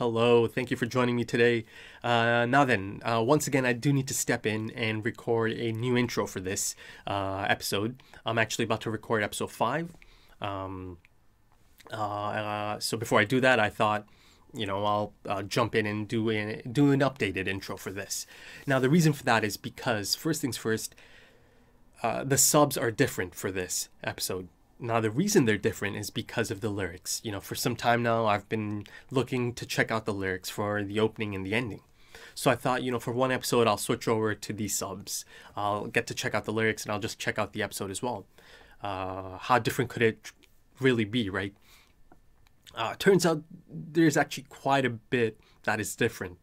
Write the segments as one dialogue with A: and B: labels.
A: Hello, thank you for joining me today. Now then, once again, I do need to step in and record a new intro for this episode. I'm actually about to record episode 5. So before I do that, I thought, I'll jump in and do an updated intro for this. Now, the reason for that is because, first things first, the subs are different for this episode. Now, the reason they're different is because of the lyrics. For some time now, I've been looking to check out the lyrics for the opening and the ending. So I thought, for one episode, I'll switch over to these subs. I'll get to check out the lyrics and I'll just check out the episode as well. How different could it really be, right? Turns out there's actually quite a bit that is different.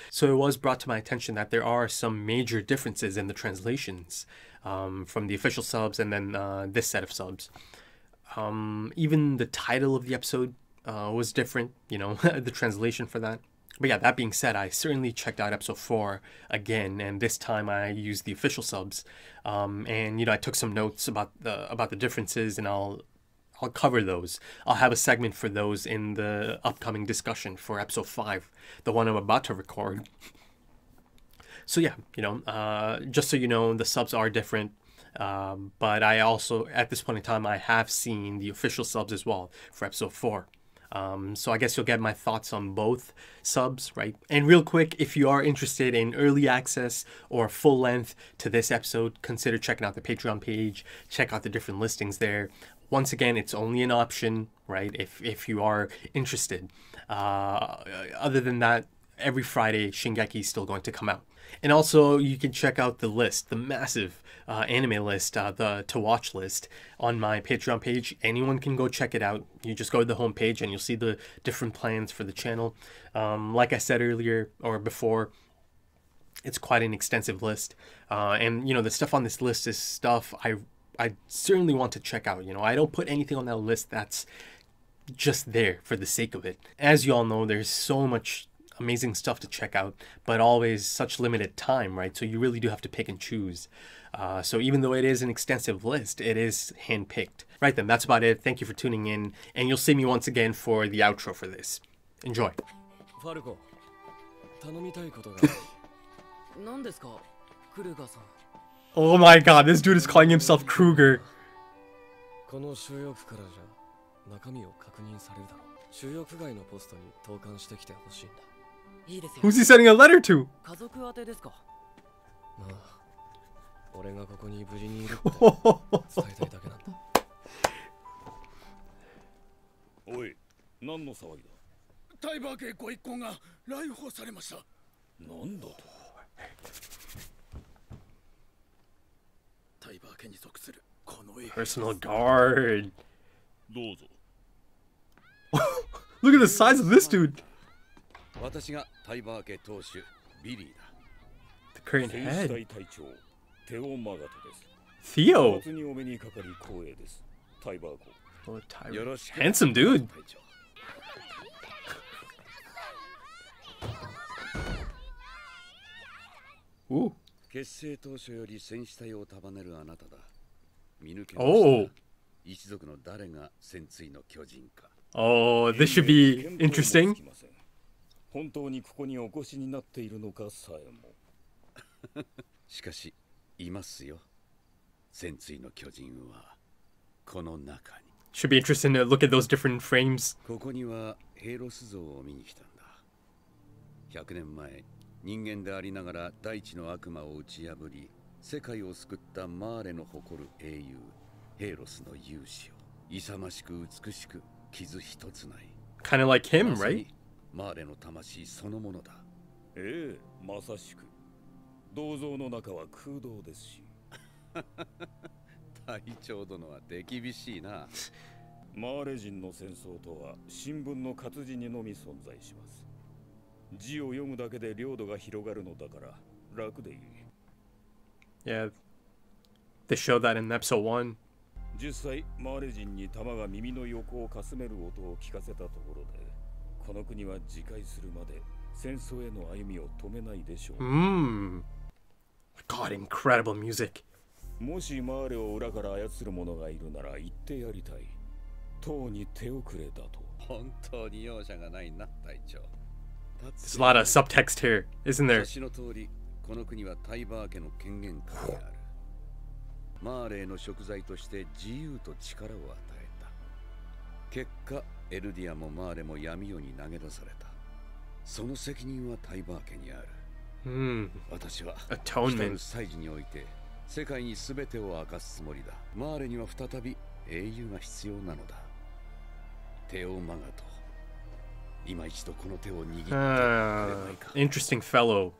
A: So it was brought to my attention that there are some major differences in the translations from the official subs and then this set of subs. Even the title of the episode was different, the translation for that. But yeah, that being said, I certainly checked out episode 4 again, and this time I used the official subs. And I took some notes about the differences, and I'll cover those. I'll have a segment for those in the upcoming discussion for episode 5, the one I'm about to record. So yeah, just so you know, the subs are different. But I also, at this point in time, I have seen the official subs as well for episode 4. So I guess you'll get my thoughts on both subs, right? And real quick, if you are interested in early access or full length to this episode, consider checking out the Patreon page. Check out the different listings there. Once again, it's only an option, right? If you are interested. Other than that, every Friday, Shingeki is still going to come out. And also, you can check out the list, the massive anime list, the to-watch list on my Patreon page. Anyone can go check it out. You just go to the homepage and you'll see the different plans for the channel. Like I said earlier or before, it's quite an extensive list. And, the stuff on this list is stuff I certainly want to check out. I don't put anything on that list that's just there for the sake of it. As you all know, there's so much amazing stuff to check out, but always such limited time, right? So you really do have to pick and choose. So even though it is an extensive list, it is handpicked. Right then, that's about it. Thank you for tuning in, and you'll see me once again for the outro for this. Enjoy. Oh my god, this dude is calling himself Kruger. Who's he sending a letter to? Personal guard. Look at the size of this dude. The current head. Theo. Oh, handsome dude. Ooh. Oh. Oh, this should be interesting.
B: 本当にここにお越しになっているのかさえも。しかし、いますよ。潜水の巨人はこの中に。
A: Should be interesting to look at those different frames.
B: ここにはヘロス像を見に来たんだ。100年前、人間でありながら大地の悪魔を打ち破り、世界を救ったマーレの誇る英雄、ヘロスの勇姿を勇ましく美しく傷一つない。
A: Kind of like him, right?
B: マーレの魂そのものだ。ええ、まさしく。銅像の中は空洞ですし。隊長殿は手厳しいな。マーレ人の戦争とは新聞の活字にのみ存在します。字を読むだけで領土が広がるのだから楽でいい。
A: Yeah, they show that in episode 1.
B: 実際マーレ人に弾が耳の横をかすめる音を聞かせたところで、この国は自戒するまで戦争への歩みを止めないでしょう。
A: God, incredible music.
B: もしマーレを裏から操る者がいるなら言ってやりたい。とうに手遅れだと。本当に容赦がないな、隊長。
A: There's a lot of subtext here, isn't there?
B: 私の通り、この国はタイバー家の権限下である。マーレーの食材として自由と力を与えた。結果、エルディアもマーレも闇夜に投げ出された。その責任はタイバー家にある。私は来る祭事において世界に全てを明かすつもりだ。マーレには再び英雄が必要なのだ。テオマガト、今一度この手を握ってくれないか。
A: Interesting fellow.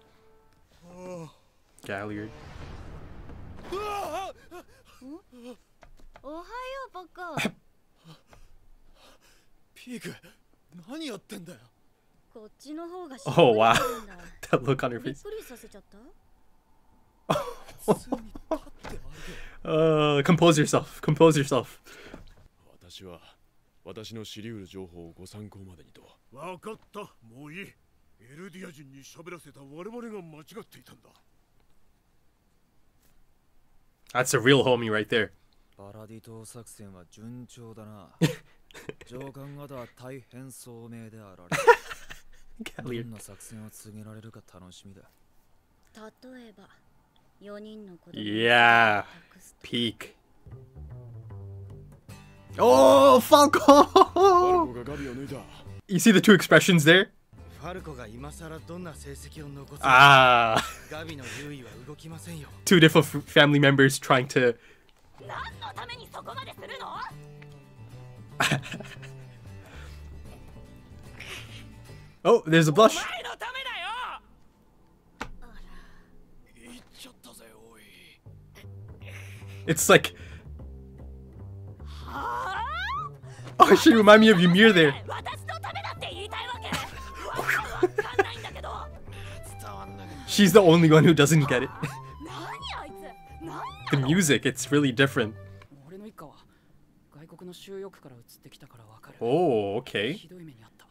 A: Galliard.
C: おはようバカ。
D: ピーク、何やってんだよ。
C: こっちの方が
A: Oh wow. That look on her
C: びっ
A: face.
C: くりさせちゃった。
A: Compose yourself. Compose yourself.
D: 私は私の知り得る情報をご参考までにと。
E: 分かった、もういい。エルディア人に喋らせた我々が間違っていたんだ。
A: That's a real homie right there.
F: パラディ島作戦は順調だな。上官方は大変聡明であられ。どんな作戦を告げられるか楽しみだ。
C: 例えば4人の子供
A: Yeah. Peak. Oh, Falco! You see the two expressions there?
G: ファルコが今さらどんな成績を残す。
A: Ah.
G: ガビの優位は動きませんよ。
A: Two different family members trying to.
C: 何のためにそこまでするの
A: Oh, there's a blush.
C: お前のためだよ。
D: 言っちゃったぜ、おい。
A: It's like. Oh, she remind me of Ymir there.
C: 私のためだって言いたいわけ。わかんないんだけど。
A: She's the only one who doesn't get it.
C: 何あいつ。何
A: The music, it's really different.
H: 俺の一家は外国の収容区から移ってきたからわかる。
A: Oh, okay.
H: ひどい目にあった。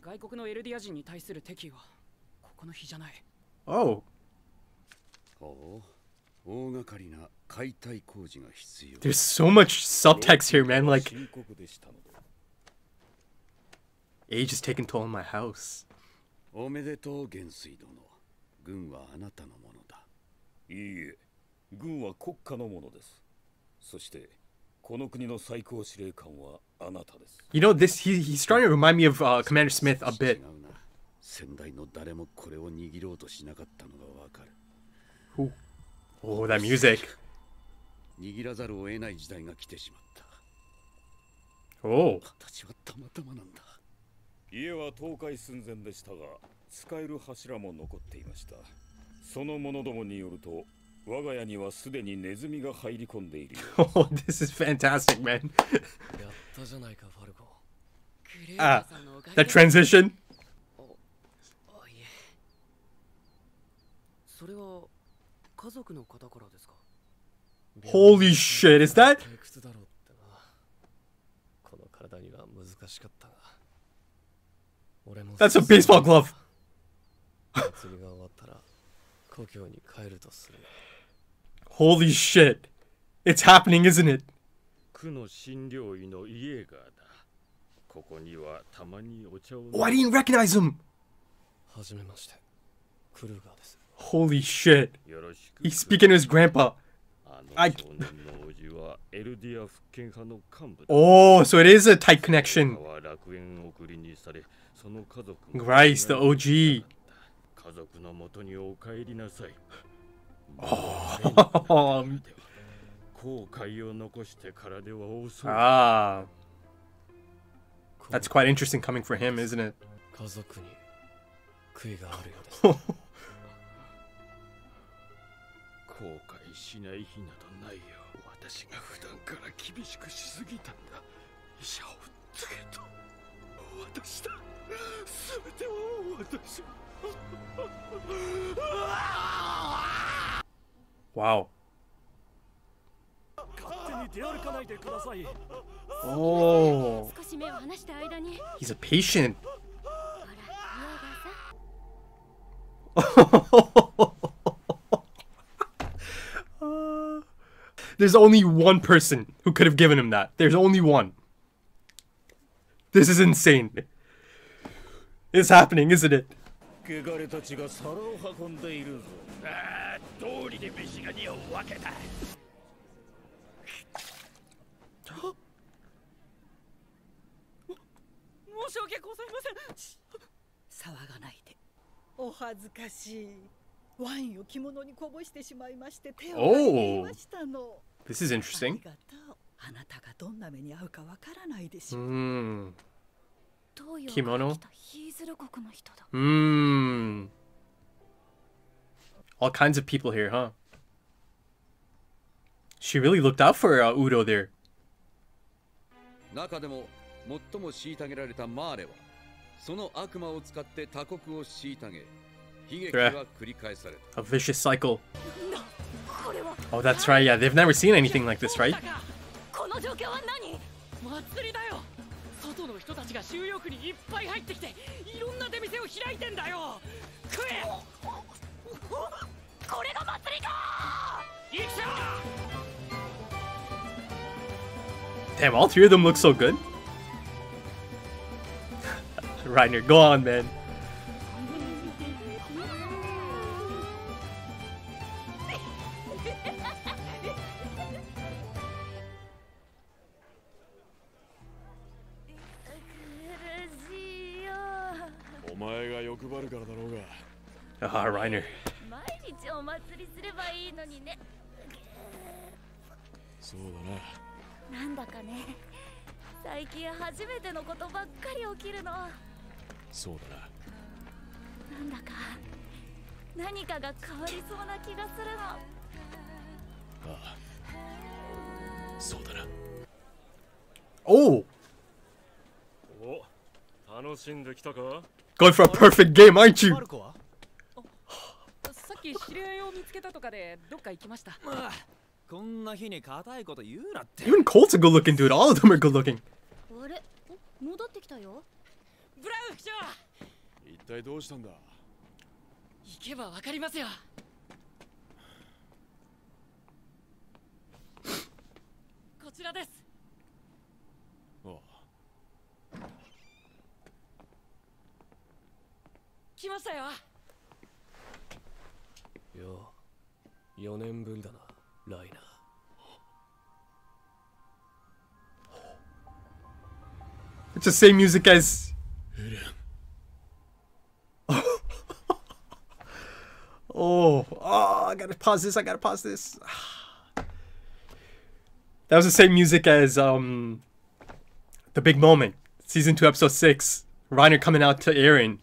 H: 外国のエルディア人に対する敵意はここの日じゃない。
A: Oh.
B: 大掛かりな解体工事が必要。
A: There's so much subtext here, man. Like,
D: 深刻でしたので。
A: age is taking toll on my house.
B: おめでとう元帥殿。軍はあなたのものだ。
I: いいえ、軍は国家のものです。そしてこの国の最高司令官はあなたです。
A: You know, he's trying to remind me of Commander Smith a bit.
B: 違うな。先代の誰もこれを握ろうとしなかったのがわかる。
A: Oh, that music.
B: 握らざるを得ない時代が来てしまった。
A: Oh.
B: 私はたまたまなんだ。
I: 家は倒壊寸前でしたが、使える柱も残っていました。その者どもによると、我が家にはすでにネズミが入り込んでいるよ。
A: Oh, this is fantastic, man.
D: やったじゃないか、ファルコ。
A: Ah, that transition.
H: いえ。それは家族の方からですか。
A: Holy shit, is that?
D: 退屈だろうってな。この体には難しかったが。俺も
A: That's a baseball glove.
D: 祭りが終わったら故郷に帰るとする。
A: Holy shit. It's happening, isn't it?
I: 区の診療医のイエーガーだ。ここにはたまにお茶を。
A: Oh, I didn't recognize him.
D: はじめまして。クルーガーです。
A: Holy shit.
I: よろしく。
A: He's speaking to his grandpa.
I: あの少年の叔父はエルディア復権派の幹部だ。
A: Oh, so it is a tight connection.
I: は楽園送りにされ、その家族。
A: Christ, the OG.
I: 家族の元にお帰りなさい。
A: Oh.
I: 後悔を残してからでは遅い。
A: Ah. That's quite interesting coming for him, isn't it?
D: 家族に悔いがあるようです。
I: 後悔しない日などないよ。私が普段から厳しくしすぎたんだ。医者をつけと私だ。すべては私。
A: Wow.
D: 勝手に出歩かないでください。
A: Oh.
C: 少し目を離した間に。
A: He's a patient.
C: ほら、ヨーガさん。
A: There's only one person who could have given him that. There's only one. This is insane. It's happening, isn't it?
I: 汚れたちが皿を運んでいるぞ。ああ、通りで飯が匂うわけだ。
H: 申し訳ございません。騒がないで。
J: お恥ずかしい。ワインを着物にこぼしてしまいまして手を洗いましたの。
A: This is interesting.
J: ありがとう。あなたがどんな目に遭うかわからないでしょう。
A: 着物? All kinds of people here, huh? She really looked out for Udo there.
B: 中でも最も虐げられたマーレはその悪魔を使って他国を虐げ悲劇は繰り返された。
A: A vicious cycle. Oh, that's right. Yeah, they've never seen anything like this, right?
H: この状況は何？祭りだよ。外の人たちが収容区にいっぱい入ってきていろんな出店を開いてんだよ。食え。これが祭りか。行くぞ。
A: Damn, all three of them look so good. Reiner, go on, man. Ah, Reiner.
C: 毎日お祭りすればいいのにね。
I: そうだな。
C: なんだかね、最近初めてのことばっかり起きるの。
I: そうだな。
C: なんだか何かが変わりそうな気がするの。
I: ああ、そうだな。
A: Oh!
D: お、楽しんできたか?
A: Going for a perfect game, aren't you?
H: さっき知り合いを見つけたとかでどっか行きました。
F: こんな日に硬いこと言うなって。
A: Even Colt's a good looking dude. All of them are good looking.
C: あれ、戻ってきたよ。
H: ブラウン副長。
I: 一体どうしたんだ？
H: 行けばわかりますよ。こちらです。
I: ああ。
H: 来ましたよ。
D: よ、4年ぶりだな、ライナー。
A: It's the same music as... Oh, I gotta pause this, That was the same music as, The Big Moment, Season 2, Episode 6. Reiner coming out to Eren.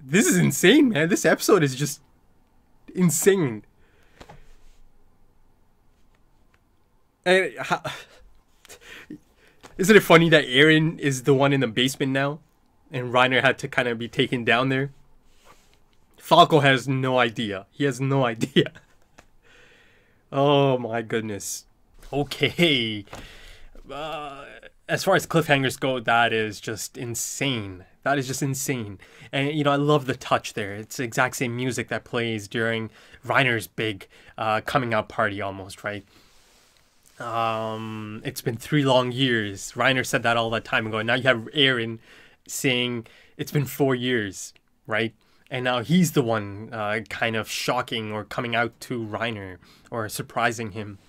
A: This is insane, man. This episode is just insane. And isn't it funny that Eren is the one in the basement now? And Reiner had to kind of be taken down there? Falco has no idea. He has no idea. Oh my goodness. Okay. As far as cliffhangers go, that is just insane. That is just insane. And, you know, I love the touch there. It's the exact same music that plays during Reiner's big coming out party almost, right? It's been 3 long years. Reiner said that all that time ago. And now you have Eren saying it's been 4 years, right? And now he's the one kind of shocking or coming out to Reiner or surprising him.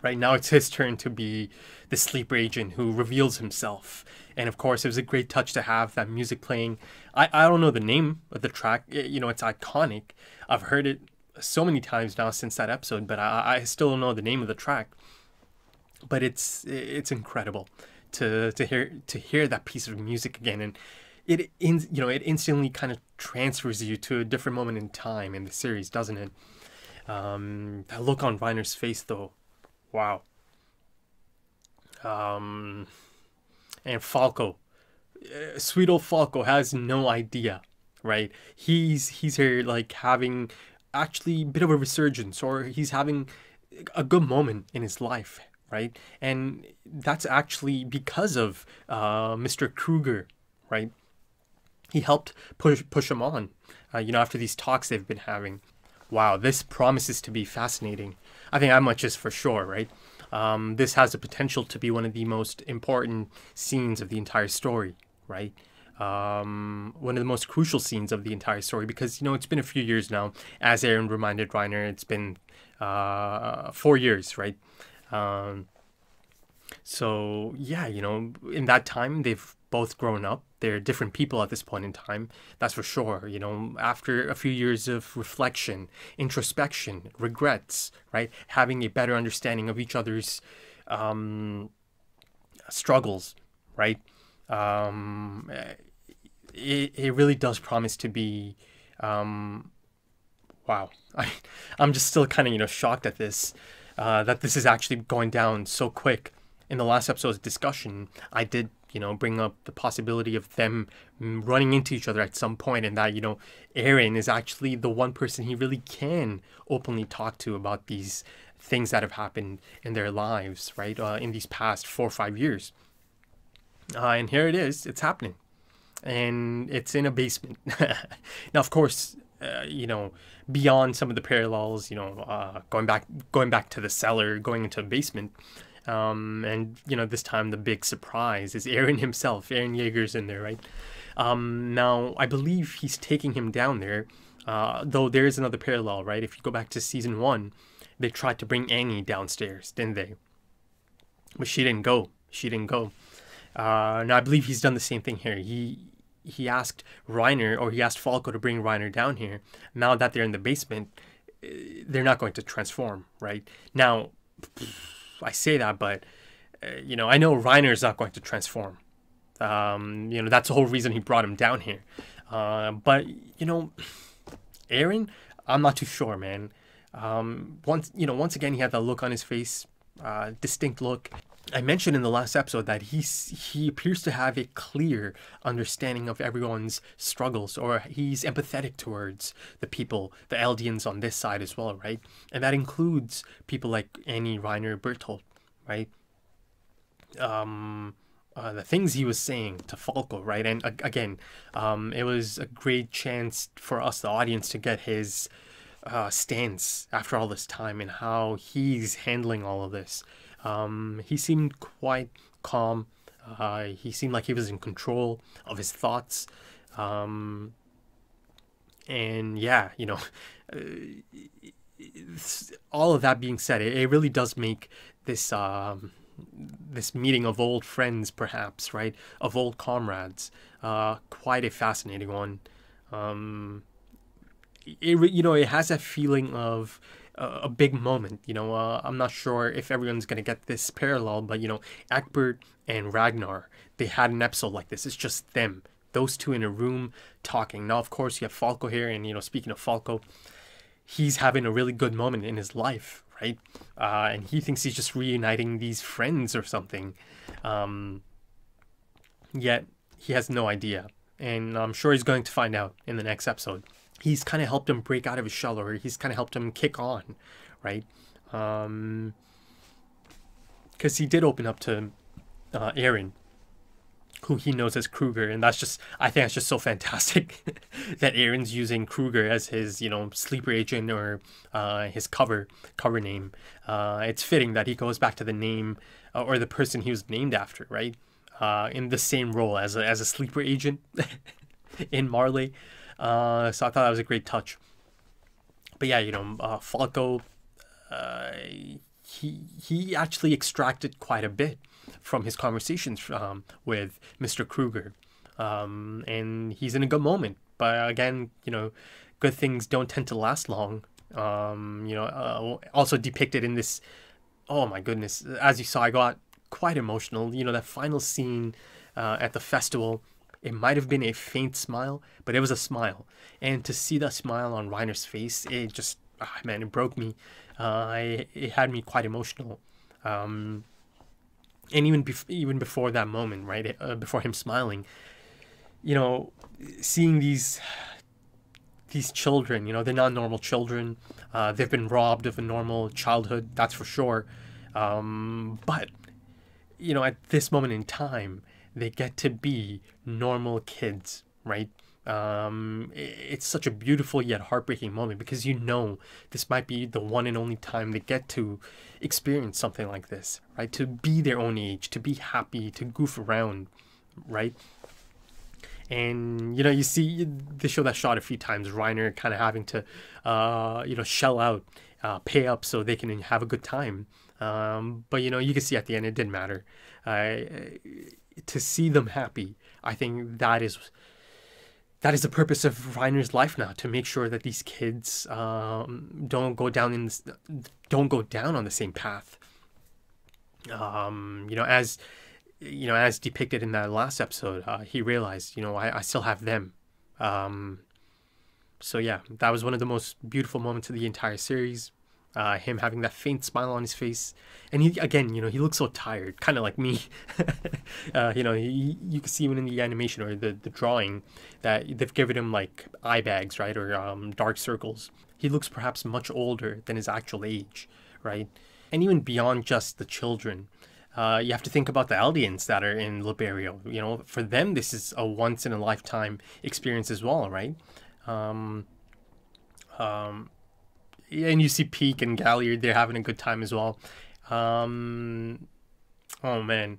A: Right now it's his turn to be the sleeper agent who reveals himself. And of course, it was a great touch to have that music playing. I don't know the name of the track. You know, it's iconic. I've heard it so many times now since that episode, but I still don't know the name of the track. But it's incredible to hear that piece of music again, and it instantly kind of transfers you to a different moment in time in the series, doesn't it? That look on Reiner's face, though, wow. And Falco, sweet old Falco has no idea, right? He's here like having actually a bit of a resurgence, or he's having a good moment in his life, right? And that's actually because of Mr. Kruger, right? He helped push him on, after these talks they've been having. Wow, this promises to be fascinating. I think that much is for sure, right? this has the potential to be one of the most important scenes of the entire story, right? One of the most crucial scenes of the entire story, because, you know, it's been a few years now. As Eren reminded Reiner, it's been 4 years, right? So yeah, you know, in that time they've both grown up. They're different people at this point in time, that's for sure. You know, after a few years of reflection, introspection, regrets, right, having a better understanding of each other's struggles, right, it really does promise to be wow. I'm just still kind of, you know, shocked at this, that this is actually going down so quick. In the last episode's discussion, I did, you know, bring up the possibility of them running into each other at some point, and that, you know, Eren is actually the one person he really can openly talk to about these things that have happened in their lives, right, in these past 4 or 5 years. And here it is, it's happening. And it's in a basement. Now, of course, you know, beyond some of the parallels, you know, going back to the cellar, going into a basement, and, you know, this time the big surprise is Eren himself. Eren Yeager's in there, right? Now, I believe he's taking him down there, though there is another parallel, right? If you go back to season 1, they tried to bring Annie downstairs, didn't they? But she didn't go. Now, I believe he's done the same thing here. He asked Reiner, or he asked Falco to bring Reiner down here. Now that they're in the basement, they're not going to transform, right? Now, I say that, but, you know, I know Reiner's not going to transform. You know, that's the whole reason he brought him down here. But, you know, Eren, I'm not too sure, man. Once again, he had that look on his face, distinct look. I mentioned in the last episode that he appears to have a clear understanding of everyone's struggles, or he's empathetic towards the people, the Eldians on this side as well, right? And that includes people like Annie, Reiner, Bertolt, right? The things he was saying to Falco, right? And again, it was a great chance for us, the audience, to get his stance after all this time and how he's handling all of this. He seemed quite calm. He seemed like he was in control of his thoughts. And yeah, you know, all of that being said, it really does make this this meeting of old friends, perhaps, right, of old comrades, quite a fascinating one. It has that feeling of a big moment, you know. I'm not sure if everyone's gonna get this parallel, but, you know, Egbert and Ragnar, they had an episode like this. It's just them, those two in a room talking. Now, of course, you have Falco here, and, you know, speaking of Falco, he's having a really good moment in his life, right? And he thinks he's just reuniting these friends or something. Yet he has no idea, and I'm sure he's going to find out in the next episode. He's kind of helped him break out of his shell, or he's kind of helped him kick on, right? Because he did open up to Eren, who he knows as Kruger, and I think that's just so fantastic that Eren's using Kruger as his, you know, sleeper agent, or his cover name. It's fitting that he goes back to the name or the person he was named after, right? In the same role as a sleeper agent in Marley. So I thought that was a great touch. But yeah, you know, Falco, he actually extracted quite a bit from his conversations with Mr. Kruger, and he's in a good moment. But again, you know, good things don't tend to last long. Also depicted in this, oh my goodness, as you saw, I got quite emotional. You know, that final scene at the festival. It might have been a faint smile, but it was a smile. And to see that smile on Reiner's face, it just, man, it broke me. It had me quite emotional. And even before that moment, right, before him smiling, you know, seeing these children, you know, they're not normal children. They've been robbed of a normal childhood, that's for sure. But, you know, at this moment in time, they get to be normal kids, right? It's such a beautiful yet heartbreaking moment because you know this might be the one and only time they get to experience something like this, right? To be their own age, to be happy, to goof around, right? And, you know, you see, they show that shot a few times, Reiner kind of having to, you know, shell out, pay up so they can have a good time. But, you know, you can see at the end, it didn't matter. To see them happy, I think that is the purpose of Reiner's life now, to make sure that these kids don't go down on the same path. You know, as depicted in that last episode, he realized, you know, I still have them. So yeah, that was one of the most beautiful moments of the entire series. Him having that faint smile on his face, and he, again, you know, he looks so tired, kind of like me. You know, you can see even in the animation or the drawing that they've given him like eye bags, right, or dark circles. He looks perhaps much older than his actual age, right? And even beyond just the children, you have to think about the Eldians that are in Liberio. You know, for them, this is a once in a lifetime experience as well, right? And you see Peak and Galliard, they're having a good time as well. Oh man.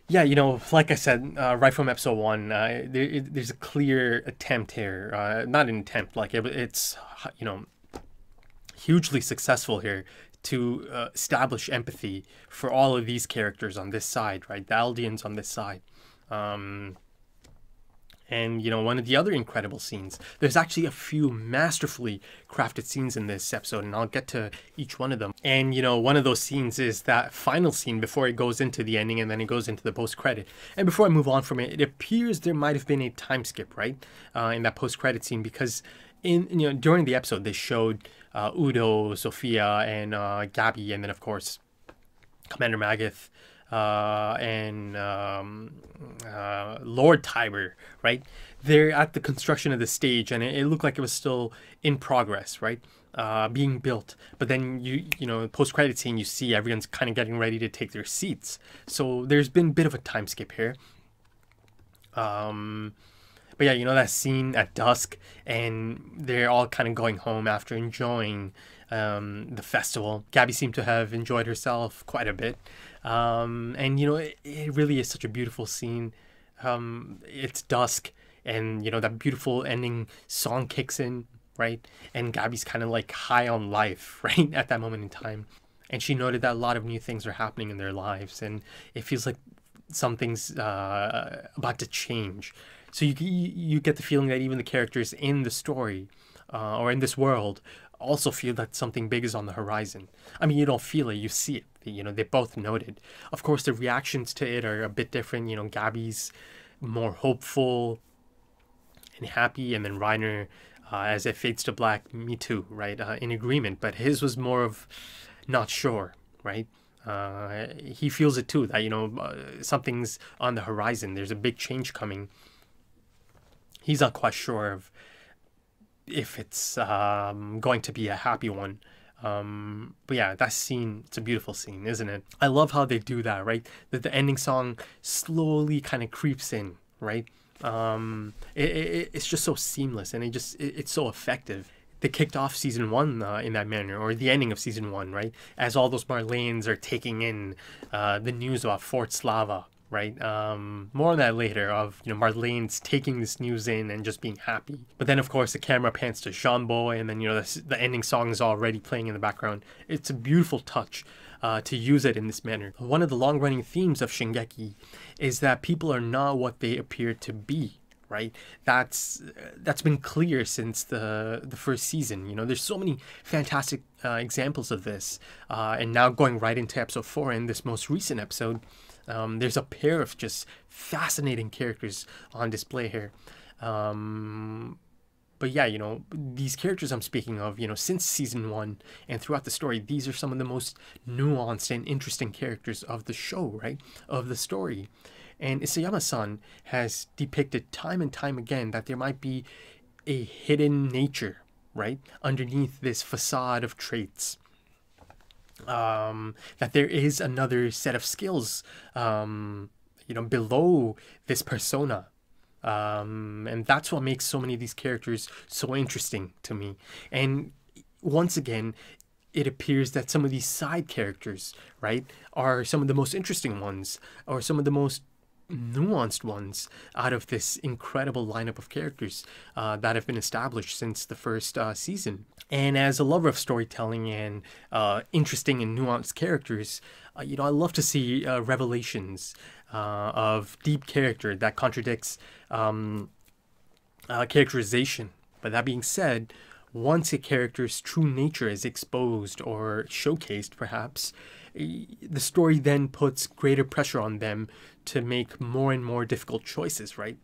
A: Yeah, you know, like I said, right from episode 1, there's a clear attempt here. Not an attempt, like it's, you know, hugely successful here to establish empathy for all of these characters on this side, right? The Eldians on this side. And, you know, one of the other incredible scenes, there's actually a few masterfully crafted scenes in this episode, and I'll get to each one of them. And, you know, one of those scenes is that final scene before it goes into the ending and then it goes into the post-credit. And before I move on from it, it appears there might have been a time skip, right? In that post-credit scene, because during the episode, they showed Udo, Sophia, and Gabby, and then, of course, Commander Magath, and Lord Tiber, right? They're at the construction of the stage, and it looked like it was still in progress, right? Being built. But then you know, post-credit scene, you see everyone's kind of getting ready to take their seats. So there's been a bit of a time skip here. But yeah, you know, that scene at dusk, and they're all kind of going home after enjoying the festival. Gabby seemed to have enjoyed herself quite a bit. And, you know, it really is such a beautiful scene. It's dusk, and, you know, that beautiful ending song kicks in, right? And Gabby's kind of like high on life, right, at that moment in time. And she noted that a lot of new things are happening in their lives, and it feels like something's about to change. So you get the feeling that even the characters in the story or in this world also feel that something big is on the horizon. I mean, you don't feel it, you see it. You know, they both noted. Of course, the reactions to it are a bit different. You know, Gabby's more hopeful and happy, and then Reiner, as it fades to black, me too, right? In agreement, but his was more of not sure, right? He feels it too, that, you know, something's on the horizon. There's a big change coming. He's not quite sure of if it's going to be a happy one. But yeah, that scene, it's a beautiful scene, isn't it? I love how they do that, right? That the ending song slowly kind of creeps in, right? It's just so seamless, and it's so effective. They kicked off season 1 in that manner, or the ending of season 1, right? As all those Marleans are taking in the news about Fort Slava, right? More on that later, of, you know, Marlene's taking this news in and just being happy. But then, of course, the camera pans to Jean Boy, and then, you know, the ending song is already playing in the background. It's a beautiful touch to use it in this manner. One of the long-running themes of Shingeki is that people are not what they appear to be, right? That's been clear since the first season. You know, there's so many fantastic examples of this, and now going right into episode 4 in this most recent episode, there's a pair of just fascinating characters on display here. But yeah, you know, these characters I'm speaking of, you know, since season 1 and throughout the story, these are some of the most nuanced and interesting characters of the show, right? Of the story. And Isayama-san has depicted time and time again that there might be a hidden nature, right, underneath this facade of traits. That there is another set of skills, you know, below this persona, And that's what makes so many of these characters so interesting to me. And once again, it appears that some of these side characters, right, are some of the most interesting ones, or some of the most nuanced ones out of this incredible lineup of characters that have been established since the first season. And as a lover of storytelling and interesting and nuanced characters, you know, I love to see revelations of deep character that contradicts characterization. But that being said, once a character's true nature is exposed or showcased, perhaps, the story then puts greater pressure on them to make more and more difficult choices, right?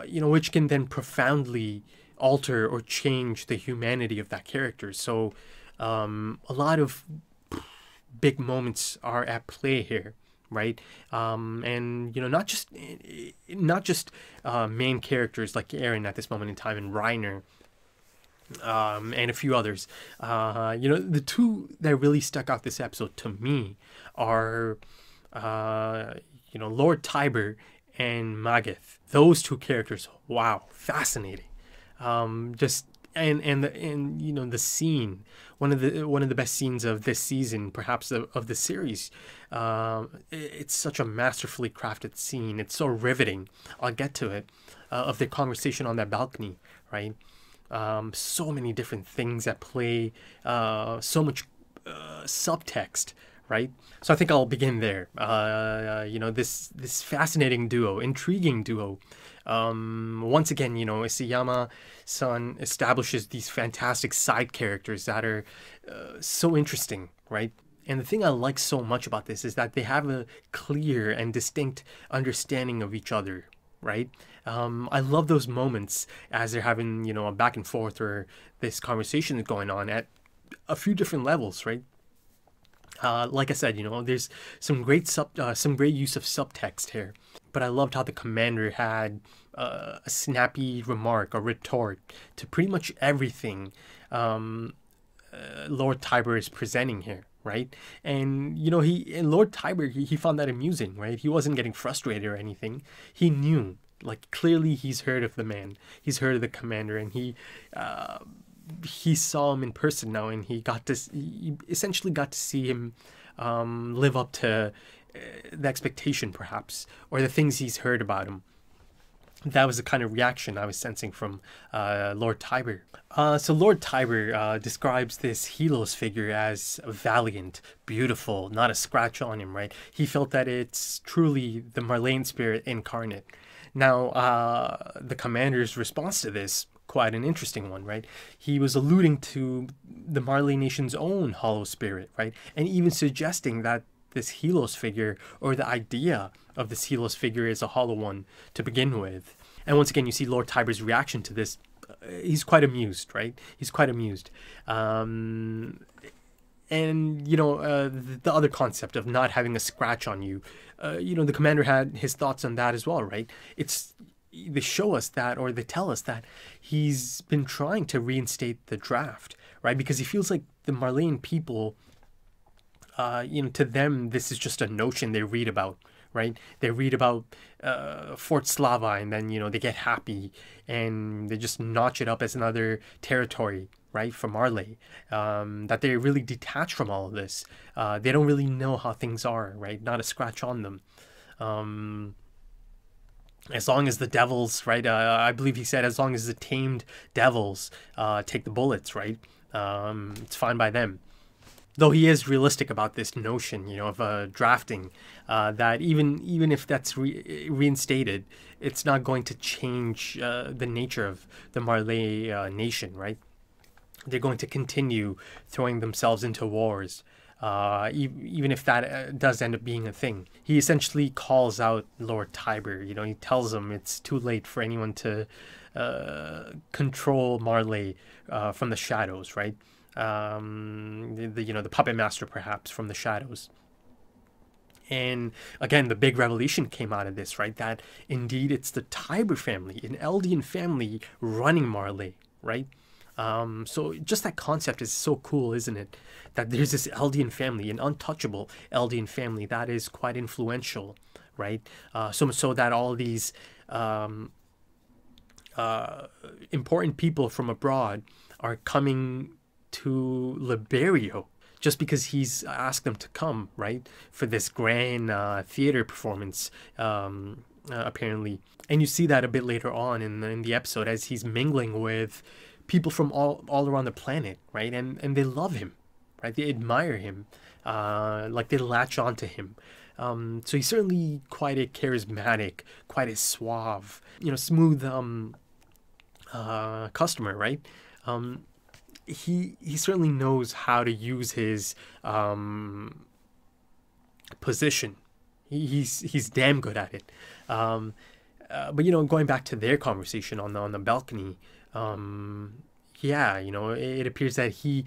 A: You know, which can then profoundly alter or change the humanity of that character. So a lot of big moments are at play here, right? And you know, not just main characters like Eren at this moment in time, and Reiner, and a few others. You know, the two that really stuck out this episode to me are you know, Lord Tiber and Magith. Those two characters, wow, fascinating. Just and you know, the scene, one of the best scenes of this season, perhaps of the series. It's such a masterfully crafted scene. It's so riveting. I'll get to it. Of their conversation on that balcony, right? So many different things at play. So much subtext, right? So I think I'll begin there. You know, this fascinating duo, intriguing duo. Once again, you know, Isayama-san establishes these fantastic side characters that are so interesting, right? And the thing I like so much about this is that they have a clear and distinct understanding of each other, right? I love those moments as they're having, you know, a back and forth, or this conversation is going on at a few different levels, right? Like I said, you know, there's some great use of subtext here. But I loved how the commander had a snappy remark or retort to pretty much everything Lord Tiber is presenting here, right? And you know, Lord Tiber, he found that amusing, right? He wasn't getting frustrated or anything. He knew, like, clearly he's heard of the man, he's heard of the commander, and he saw him in person now, and he essentially got to see him live up to the expectation, perhaps, or the things he's heard about him. That was the kind of reaction I was sensing from Lord Tiber. So Lord Tiber describes this Helos figure as valiant, beautiful, not a scratch on him, right? He felt that it's truly the Marlene spirit incarnate. Now, the commander's response to this, quite an interesting one, right? He was alluding to the Marley Nation's own hollow spirit, right? And even suggesting that this Helos figure, or the idea of this Helos figure, is a hollow one to begin with. And once again, you see Lord Tiber's reaction to this. He's quite amused, right? He's quite amused. And, you know, the other concept of not having a scratch on you, you know, the commander had his thoughts on that as well, right? They show us that, or they tell us that he's been trying to reinstate the draft, right? Because he feels like the Marleyan people, you know, to them, this is just a notion they read about, right? They read about Fort Slava, and then, you know, they get happy and they just notch it up as another territory, right, for Marley. That they're really detached from all of this. They don't really know how things are, right? Not a scratch on them. As long as the devils, right, I believe he said, as long as the tamed devils take the bullets, right, it's fine by them. Though he is realistic about this notion, you know, of drafting, that even if that's reinstated, it's not going to change the nature of the Marley nation, right? They're going to continue throwing themselves into wars, even if that does end up being a thing. He essentially calls out Lord Tiber. You know, he tells him it's too late for anyone to control Marley from the shadows, right? You know, the puppet master, perhaps, from the shadows. And again, the big revelation came out of this, right? That indeed it's the Tiber family, an Eldian family, running Marley, right? So just that concept is so cool, isn't it? That there's this Eldian family, an untouchable Eldian family that is quite influential, right? So much so that all these important people from abroad are coming to Liberio just because he's asked them to come, right, for this grand theater performance, apparently. And you see that a bit later on in the episode as he's mingling with people from all around the planet, right, and they love him, right, they admire him, like they latch onto him. So he's certainly quite a charismatic, quite a suave, smooth customer, right? He certainly knows how to use his position. He's damn good at it. But going back to their conversation on the balcony, yeah, it appears that they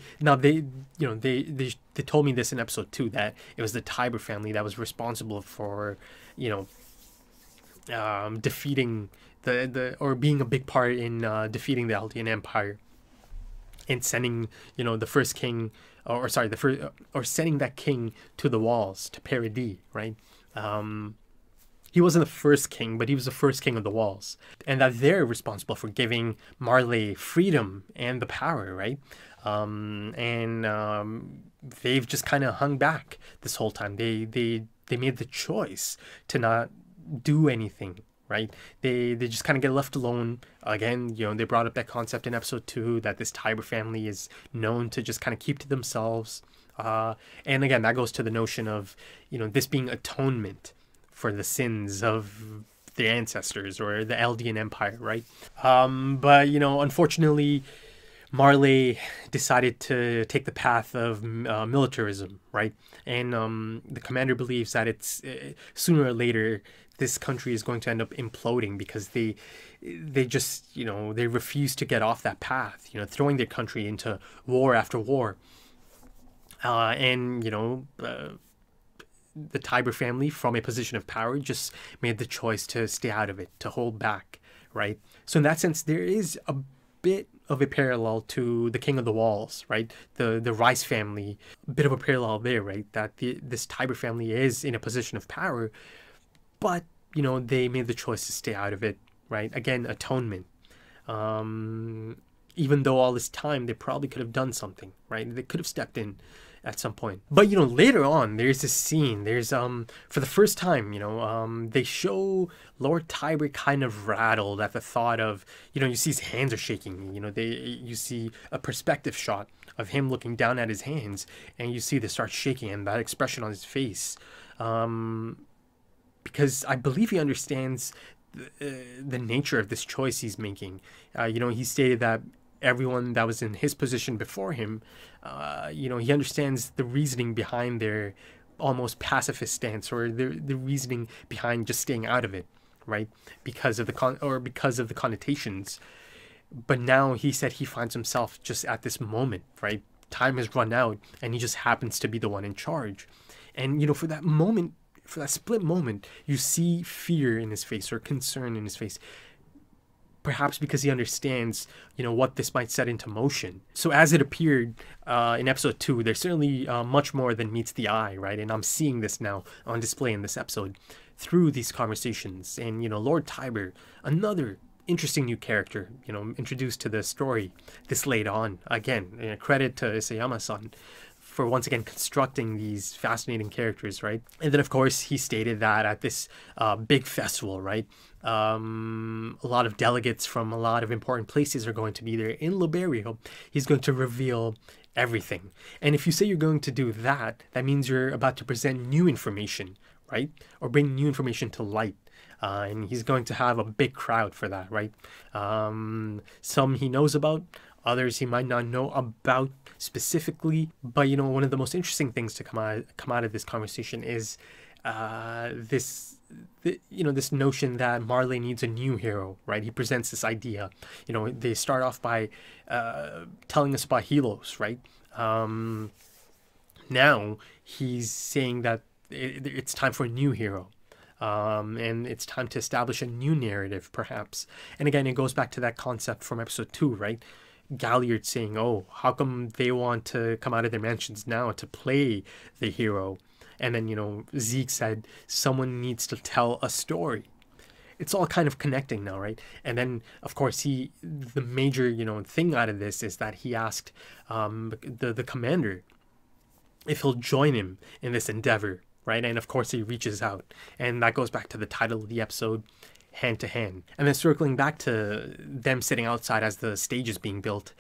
A: told me this in episode 2 that it was the Tiber family that was responsible for defeating or being a big part in defeating the Eldian Empire and sending the first king, or sending that king to the walls, to Paradis, right? He wasn't the first king, but he was the first king of the walls, and that they're responsible for giving Marley freedom and the power, right? They've just kind of hung back this whole time. They made the choice to not do anything, right? They just kind of get left alone. Again, they brought up that concept in episode 2 that this Tiber family is known to just kind of keep to themselves. And again, that goes to the notion of, this being atonement for the sins of their ancestors or the Eldian Empire, right? But, unfortunately, Marley decided to take the path of militarism, right? And the commander believes that it's sooner or later this country is going to end up imploding because they just, they refuse to get off that path, throwing their country into war after war. The Tiber family, from a position of power, just made the choice to stay out of it, to hold back, right? So in that sense, there is a bit of a parallel to the King of the Walls, right? The Rice family, a bit of a parallel there, right? That this Tiber family is in a position of power, but, they made the choice to stay out of it, right? Again, atonement. Even though all this time, they probably could have done something, right? They could have stepped in at some point. But, later on, there's this scene. There's, for the first time, they show Lord Tiber kind of rattled at the thought of, you see his hands are shaking. You see a perspective shot of him looking down at his hands, and you see they start shaking, and that expression on his face. Because I believe he understands the nature of this choice he's making. He stated that everyone that was in his position before him, he understands the reasoning behind their almost pacifist stance, or the reasoning behind just staying out of it, right? Because of the connotations. But now he said he finds himself just at this moment, right? Time has run out, and he just happens to be the one in charge. And for that moment, for that split moment, you see fear in his face, or concern in his face. Perhaps because he understands, what this might set into motion. So as it appeared in episode 2, there's certainly much more than meets the eye, right? And I'm seeing this now on display in this episode through these conversations. And, Lord Tiber, another interesting new character, introduced to the story this late on. Again, credit to Isayama-san for once again constructing these fascinating characters, right? And then, of course, he stated that at this big festival, right, a lot of delegates from a lot of important places are going to be there in Liberio. He's going to reveal everything. And if you say you're going to do that, that means you're about to present new information, right? Or bring new information to light. And he's going to have a big crowd for that, right? Some he knows about, others he might not know about specifically. But, one of the most interesting things to come out of this conversation is this notion that Marley needs a new hero, right? He presents this idea. They start off by telling us about Helos, right? Now he's saying that it's time for a new hero. And it's time to establish a new narrative, perhaps. And again, it goes back to that concept from episode 2, right? Galliard saying, oh, how come they want to come out of their mansions now to play the hero? And then, Zeke said, someone needs to tell a story. it's all kind of connecting now, right? And then, of course, the major, thing out of this is that he asked the commander if he'll join him in this endeavor, right? And of course, he reaches out. And that goes back to the title of the episode, Hand to Hand. And then circling back to them sitting outside as the stage is being built,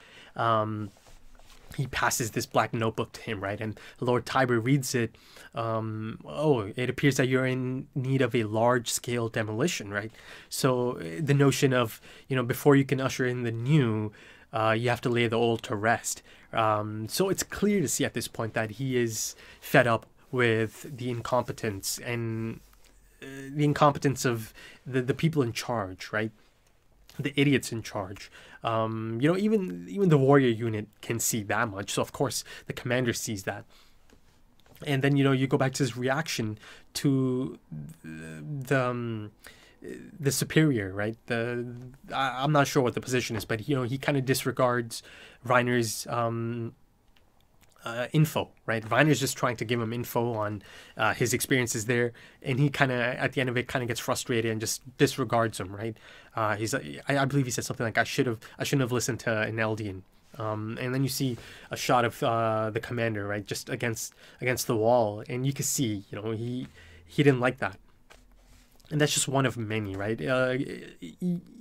A: he passes this black notebook to him, right? And Lord Tiber reads it. It appears that you're in need of a large-scale demolition, right? So the notion of, before you can usher in the new, you have to lay the old to rest. So it's clear to see at this point that he is fed up with the incompetence and the incompetence of the people in charge, right? The idiots in charge. Even the warrior unit can see that much. So of course the commander sees that. And then you go back to his reaction to the superior, right? I'm not sure what the position is, but he kind of disregards Reiner's info, right? Reiner's just trying to give him info on his experiences there, and he kind of at the end of it kind of gets frustrated and just disregards him, right? I believe he said something like, I shouldn't have listened to an Eldian. And then you see a shot of the commander, right, just against the wall, and you can see he didn't like that. And that's just one of many, right?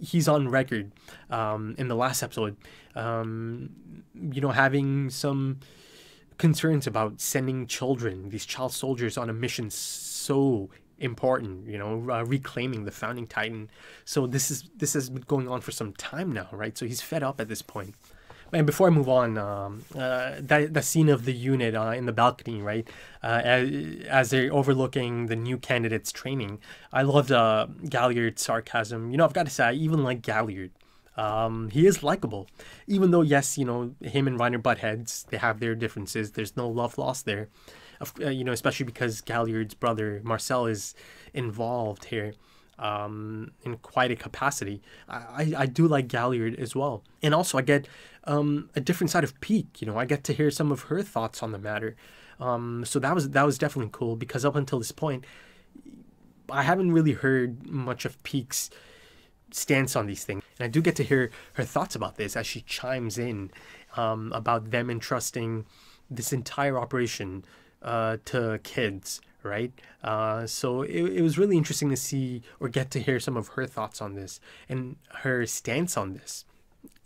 A: He's on record in the last episode, having some concerns about sending these child soldiers, on a mission so important, reclaiming the founding titan. So this has been going on for some time now, right? So he's fed up at this point. And before I move on, that scene of the unit in the balcony, right, as they're overlooking the new candidates' training, I loved Galliard's sarcasm. I've got to say, I even like Galliard. He is likable, even though, yes, him and Reiner butt heads. They have their differences. There's no love lost there, especially because Galliard's brother Marcel is involved here in quite a capacity. I do like Galliard as well, and also I get a different side of Peak. I get to hear some of her thoughts on the matter. So that was definitely cool, because up until this point, I haven't really heard much of Peak's stance on these things. And I do get to hear her thoughts about this as she chimes in about them entrusting this entire operation to kids, right? So it was really interesting to see or get to hear some of her thoughts on this and her stance on this.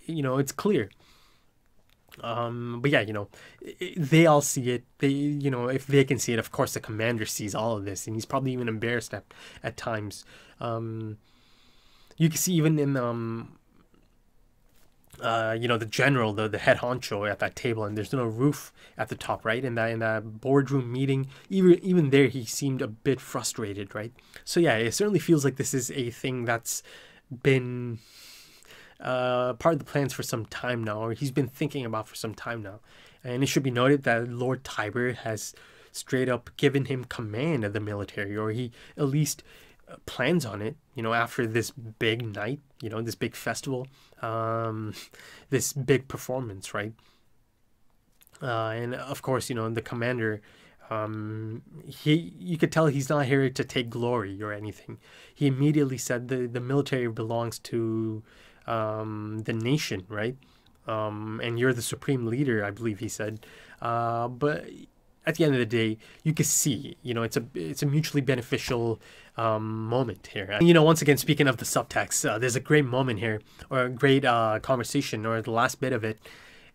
A: It's clear. But yeah, they all see it. They, if they can see it, of course the commander sees all of this, and he's probably even embarrassed at times. You can see even in the general, the head honcho at that table, and there's no roof at the top, right? In that boardroom meeting, even there he seemed a bit frustrated, right? So yeah, it certainly feels like this is a thing that's been part of the plans for some time now, or he's been thinking about for some time now. And it should be noted that Lord Tiber has straight up given him command of the military, or he at least plans on it, after this big night, this big festival, this big performance, right? And of course, the commander, you could tell he's not here to take glory or anything. He immediately said the military belongs to the nation, right? And you're the supreme leader, I believe he said. But at the end of the day, you can see, it's a mutually beneficial moment here. And, once again, speaking of the subtext, there's a great moment here, or a great conversation, or the last bit of it.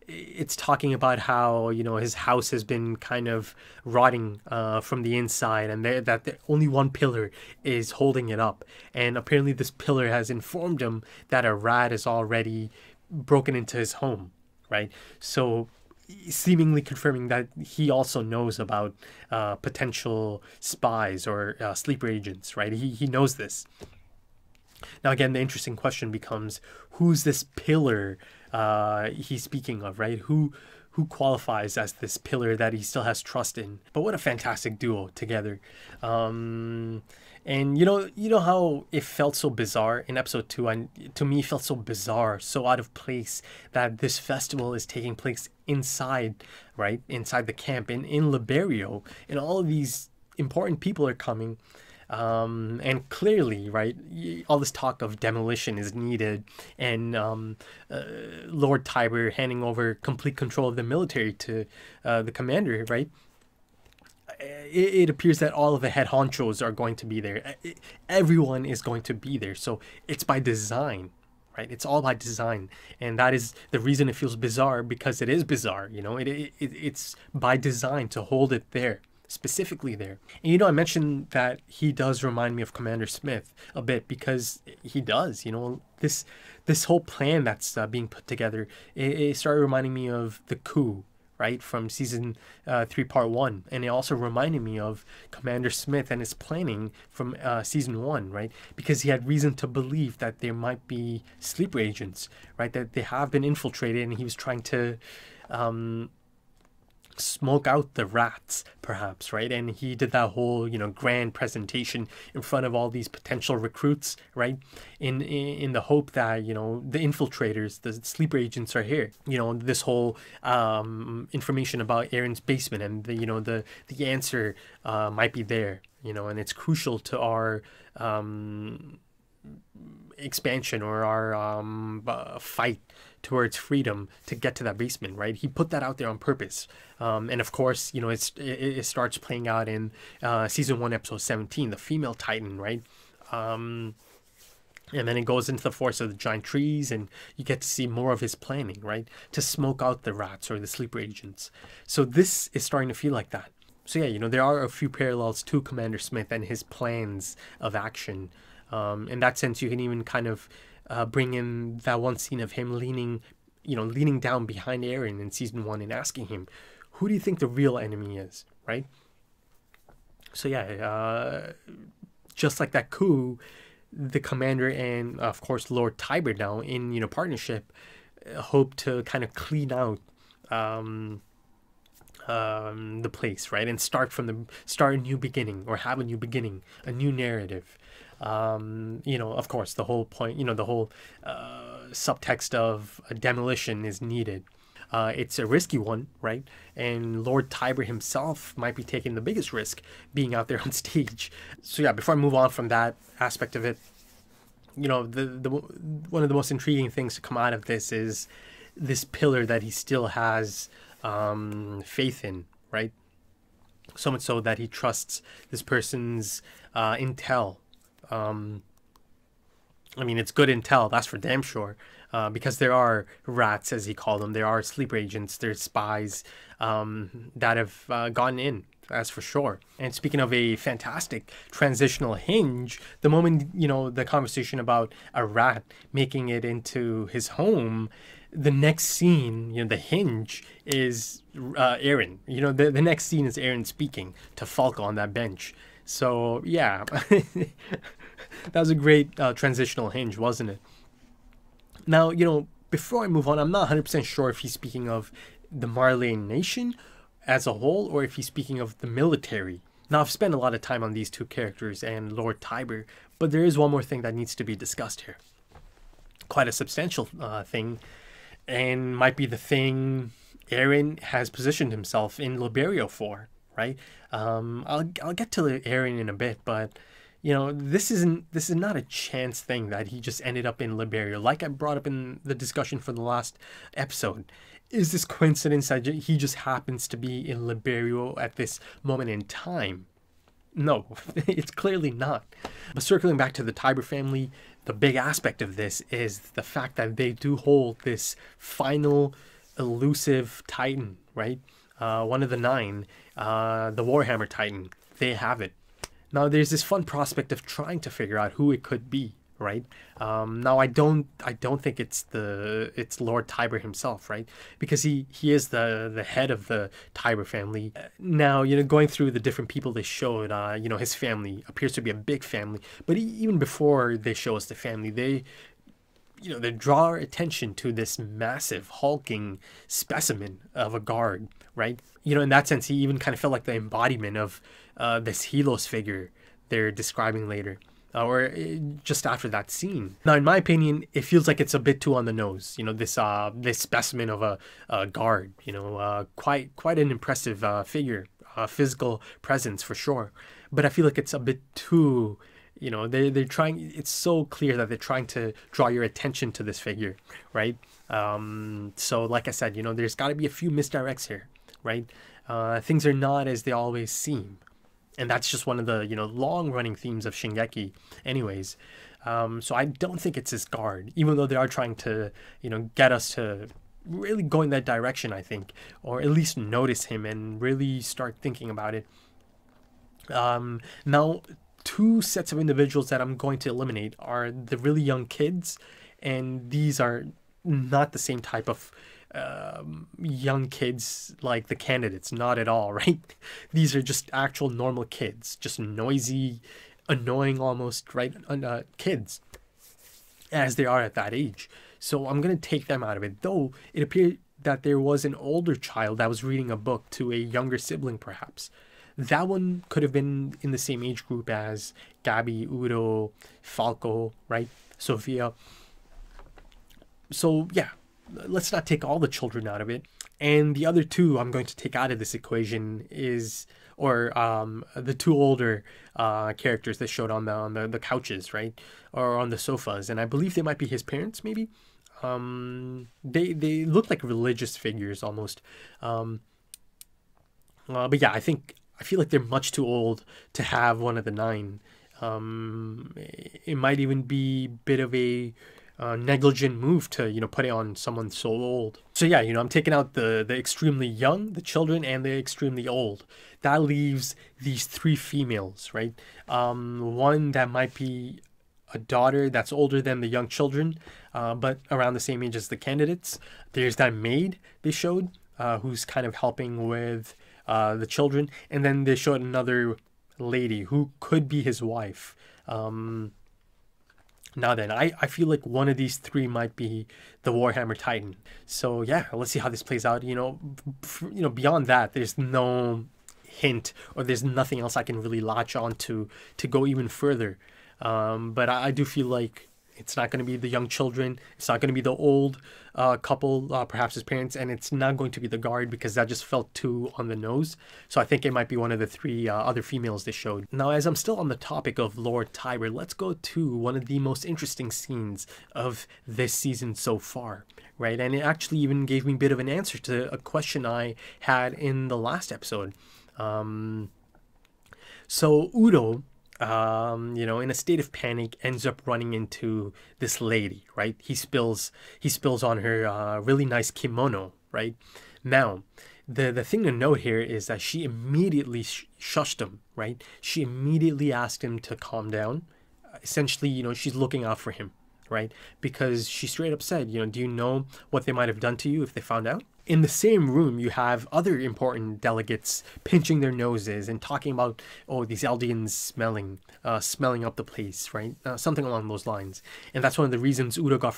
A: It's talking about how, his house has been kind of rotting from the inside, and that only one pillar is holding it up. And apparently this pillar has informed him that a rat is already broken into his home, right? So seemingly confirming that he also knows about potential spies or sleeper agents, right? He knows this. Now, again, the interesting question becomes, who's this pillar he's speaking of, right? Who qualifies as this pillar that he still has trust in? But what a fantastic duo together. And you know how it felt so bizarre in episode 2, and to me it felt so bizarre, so out of place, that this festival is taking place inside, right? Inside the camp in Liberio, and all of these important people are coming. And clearly, right, all this talk of demolition is needed, and Lord Tiber handing over complete control of the military to the commander, right? It appears that all of the head honchos are going to be there. Everyone is going to be there. So it's by design, right? It's all by design. And that is the reason it feels bizarre, because it is bizarre. You know, it's by design to hold it there, specifically there. And you know, I mentioned that he does remind me of Commander Smith a bit, because he does. You know, this whole plan that's being put together, it started reminding me of the coup, right, from season 3 part 1, and it also reminded me of Commander Smith and his planning from season 1, right, because he had reason to believe that there might be sleeper agents, right, that they have been infiltrated, and he was trying to smoke out the rats, perhaps, right? And he did that whole, you know, grand presentation in front of all these potential recruits, right, in the hope that, you know, the infiltrators, the sleeper agents are here. You know, this whole information about Aaron's basement, and the, you know, the answer might be there, you know, and it's crucial to our expansion, or our fight towards freedom to get to that basement, right? He put that out there on purpose. And of course, you know, it starts playing out in season 1, episode 17, the female Titan, right? And then it goes into the forest of the giant trees, and you get to see more of his planning, right? To smoke out the rats or the sleeper agents. So this is starting to feel like that. So yeah, you know, there are a few parallels to Commander Smith and his plans of action. In that sense, you can even kind of bring in that one scene of him leaning down behind Eren in season 1 and asking him, who do you think the real enemy is, right? So yeah, just like that coup, the commander and of course Lord Tiber now in, you know, partnership, hope to kind of clean out the place, right, and start a new beginning, or have a new beginning, a new narrative. You know, of course, the whole point, you know, the whole subtext of a demolition is needed. It's a risky one, right? And Lord Tiber himself might be taking the biggest risk being out there on stage. So yeah, before I move on from that aspect of it, you know, the one of the most intriguing things to come out of this is this pillar that he still has faith in, right? So much so that he trusts this person's intel. I mean, it's good intel, that's for damn sure, because there are rats, as he called them. There are sleeper agents, there's spies that have gotten in, that's for sure. And speaking of a fantastic transitional hinge, the moment, you know, the conversation about a rat making it into his home, the next scene, you know, the hinge is Eren. You know, the next scene is Eren speaking to Falco on that bench. So yeah, that was a great transitional hinge, wasn't it? Now, you know, before I move on, I'm not 100% sure if he's speaking of the Marleyan nation as a whole, or if he's speaking of the military. Now, I've spent a lot of time on these two characters and Lord Tiber, but there is one more thing that needs to be discussed here. Quite a substantial thing, and might be the thing Eren has positioned himself in Liberio for, right? I'll get to Eren in a bit, but you know, this is not a chance thing that he just ended up in Liberio. Like I brought up in the discussion for the last episode, is this coincidence that he just happens to be in Liberio at this moment in time? No, it's clearly not. But circling back to the Tiber family, the big aspect of this is the fact that they do hold this final elusive Titan, right? One of the 9, the Warhammer Titan. They have it. Now there's this fun prospect of trying to figure out who it could be, right? Now I don't think it's Lord Tiber himself, right? Because he is the head of the Tiber family. Now, you know, going through the different people they showed, you know, his family appears to be a big family. But even before they show us the family, they draw our attention to this massive hulking specimen of a guard, right? You know, in that sense, he even kind of felt like the embodiment of this Helos figure they're describing later, or just after that scene. Now, in my opinion, it feels like it's a bit too on the nose. You know, this specimen of a guard. You know, quite an impressive figure. physical presence for sure. But I feel like it's a bit too, they're trying, it's so clear that they're trying to draw your attention to this figure, right? So like I said, there's got to be a few misdirects here, right? Things are not as they always seem. And that's just one of the, long-running themes of Shingeki anyways. So I don't think it's his guard, even though they are trying to, get us to really go in that direction, I think, or at least notice him and really start thinking about it. Now, 2 sets of individuals that I'm going to eliminate are the really young kids, and these are not the same type of young kids like the candidates, not at all, right? These are just actual normal kids, just noisy, annoying almost, right? Kids, as they are at that age. So I'm going to take them out of it, though it appeared that there was an older child that was reading a book to a younger sibling, perhaps. That one could have been in the same age group as Gabby, Udo, Falco, right? Sophia. So yeah, let's not take all the children out of it. And the other 2 I'm going to take out of this equation is, the 2 older characters that showed on the couches, right? Or on the sofas. And I believe they might be his parents, maybe? They look like religious figures almost. But yeah, I feel like they're much too old to have one of the 9. It might even be a bit of a negligent move to, put it on someone so old. So yeah, I'm taking out the extremely young, the children, and the extremely old. That leaves these 3 females, right? One that might be a daughter that's older than the young children, but around the same age as the candidates. There's that maid they showed, who's kind of helping with the children, and then they showed another lady who could be his wife. Now then, I feel like one of these 3 might be the Warhammer Titan. So yeah, let's see how this plays out. Beyond that, there's no hint, or there's nothing else I can really latch on to go even further. But I do feel like it's not going to be the young children. It's not going to be the old couple, perhaps his parents, and it's not going to be the guard, because that just felt too on the nose. So I think it might be one of the 3 other females they showed. Now, as I'm still on the topic of Lord Tiber, let's go to one of the most interesting scenes of this season so far, right? And it actually even gave me a bit of an answer to a question I had in the last episode. So Udo, in a state of panic, ends up running into this lady, right? He spills on her really nice kimono, right? Now, the thing to note here is that she immediately shushed him, right? She immediately asked him to calm down. Essentially, she's looking out for him, right? Because she straight up said, do you know what they might have done to you if they found out? In the same room, you have other important delegates pinching their noses and talking about, these Eldians smelling up the place, right? Something along those lines. And that's one of the reasons Udo got